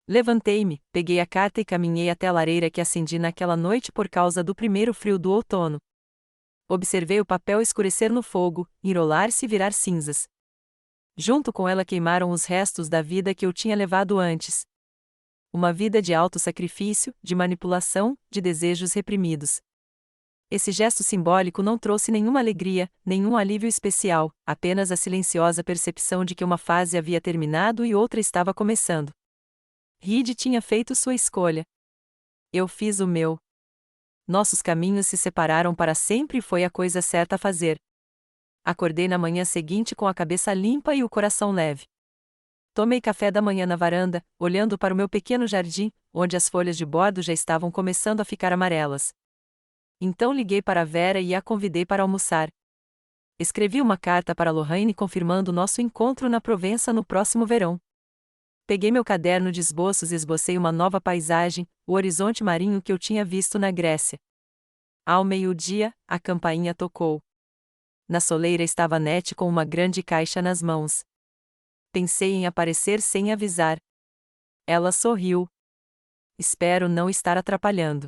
Levantei-me, peguei a carta e caminhei até a lareira que acendi naquela noite por causa do primeiro frio do outono. Observei o papel escurecer no fogo, enrolar-se e virar cinzas. Junto com ela queimaram os restos da vida que eu tinha levado antes. Uma vida de auto-sacrifício, de manipulação, de desejos reprimidos. Esse gesto simbólico não trouxe nenhuma alegria, nenhum alívio especial, apenas a silenciosa percepção de que uma fase havia terminado e outra estava começando. Reed tinha feito sua escolha. Eu fiz o meu. Nossos caminhos se separaram para sempre e foi a coisa certa a fazer. Acordei na manhã seguinte com a cabeça limpa e o coração leve. Tomei café da manhã na varanda, olhando para o meu pequeno jardim, onde as folhas de bordo já estavam começando a ficar amarelas. Então liguei para Vera e a convidei para almoçar. Escrevi uma carta para Lorraine confirmando nosso encontro na Provença no próximo verão. Peguei meu caderno de esboços e esbocei uma nova paisagem, o horizonte marinho que eu tinha visto na Grécia. Ao meio-dia, a campainha tocou. Na soleira estava Nete com uma grande caixa nas mãos. Pensei em aparecer sem avisar. Ela sorriu. Espero não estar atrapalhando.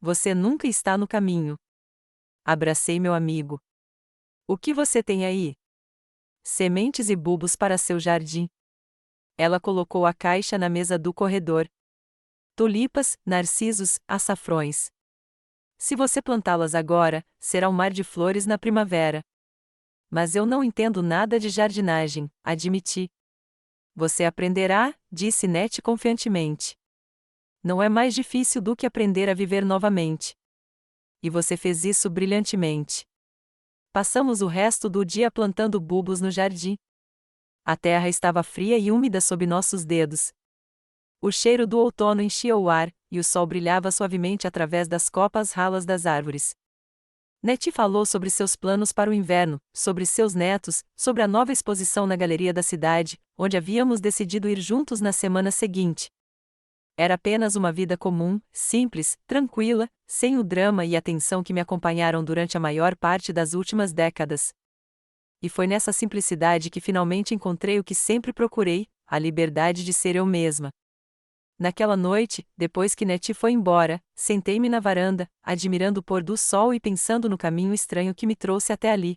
Você nunca está no caminho. Abracei meu amigo. O que você tem aí? sementes e bulbos para seu jardim. Ela colocou a caixa na mesa do corredor. Tulipas, narcisos, açafrões. Se você plantá-las agora, será um mar de flores na primavera. Mas eu não entendo nada de jardinagem, admiti. Você aprenderá, disse Nete confiantemente. Não é mais difícil do que aprender a viver novamente. E você fez isso brilhantemente. Passamos o resto do dia plantando bulbos no jardim. A terra estava fria e úmida sob nossos dedos. O cheiro do outono enchia o ar, e o sol brilhava suavemente através das copas ralas das árvores. Nettie falou sobre seus planos para o inverno, sobre seus netos, sobre a nova exposição na galeria da cidade, onde havíamos decidido ir juntos na semana seguinte. Era apenas uma vida comum, simples, tranquila, sem o drama e a tensão que me acompanharam durante a maior parte das últimas décadas. E foi nessa simplicidade que finalmente encontrei o que sempre procurei, a liberdade de ser eu mesma. Naquela noite, depois que Nettie foi embora, sentei-me na varanda, admirando o pôr do sol e pensando no caminho estranho que me trouxe até ali.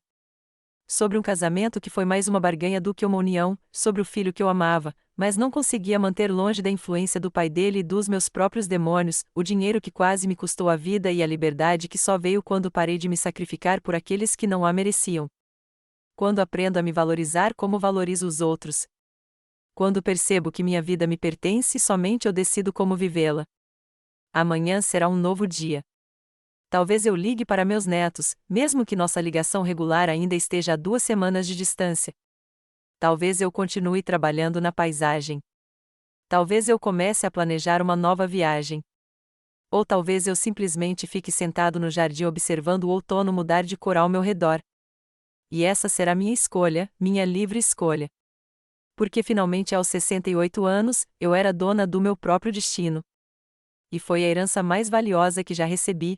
Sobre um casamento que foi mais uma barganha do que uma união, sobre o filho que eu amava, mas não conseguia manter longe da influência do pai dele e dos meus próprios demônios, o dinheiro que quase me custou a vida e a liberdade que só veio quando parei de me sacrificar por aqueles que não a mereciam. Quando aprendo a me valorizar como valorizo os outros. Quando percebo que minha vida me pertence e somente eu decido como vivê-la. Amanhã será um novo dia. Talvez eu ligue para meus netos, mesmo que nossa ligação regular ainda esteja a 2 semanas de distância. Talvez eu continue trabalhando na paisagem. Talvez eu comece a planejar uma nova viagem. Ou talvez eu simplesmente fique sentado no jardim observando o outono mudar de cor ao meu redor. E essa será minha escolha, minha livre escolha. Porque finalmente aos 68 anos, eu era dona do meu próprio destino. E foi a herança mais valiosa que já recebi,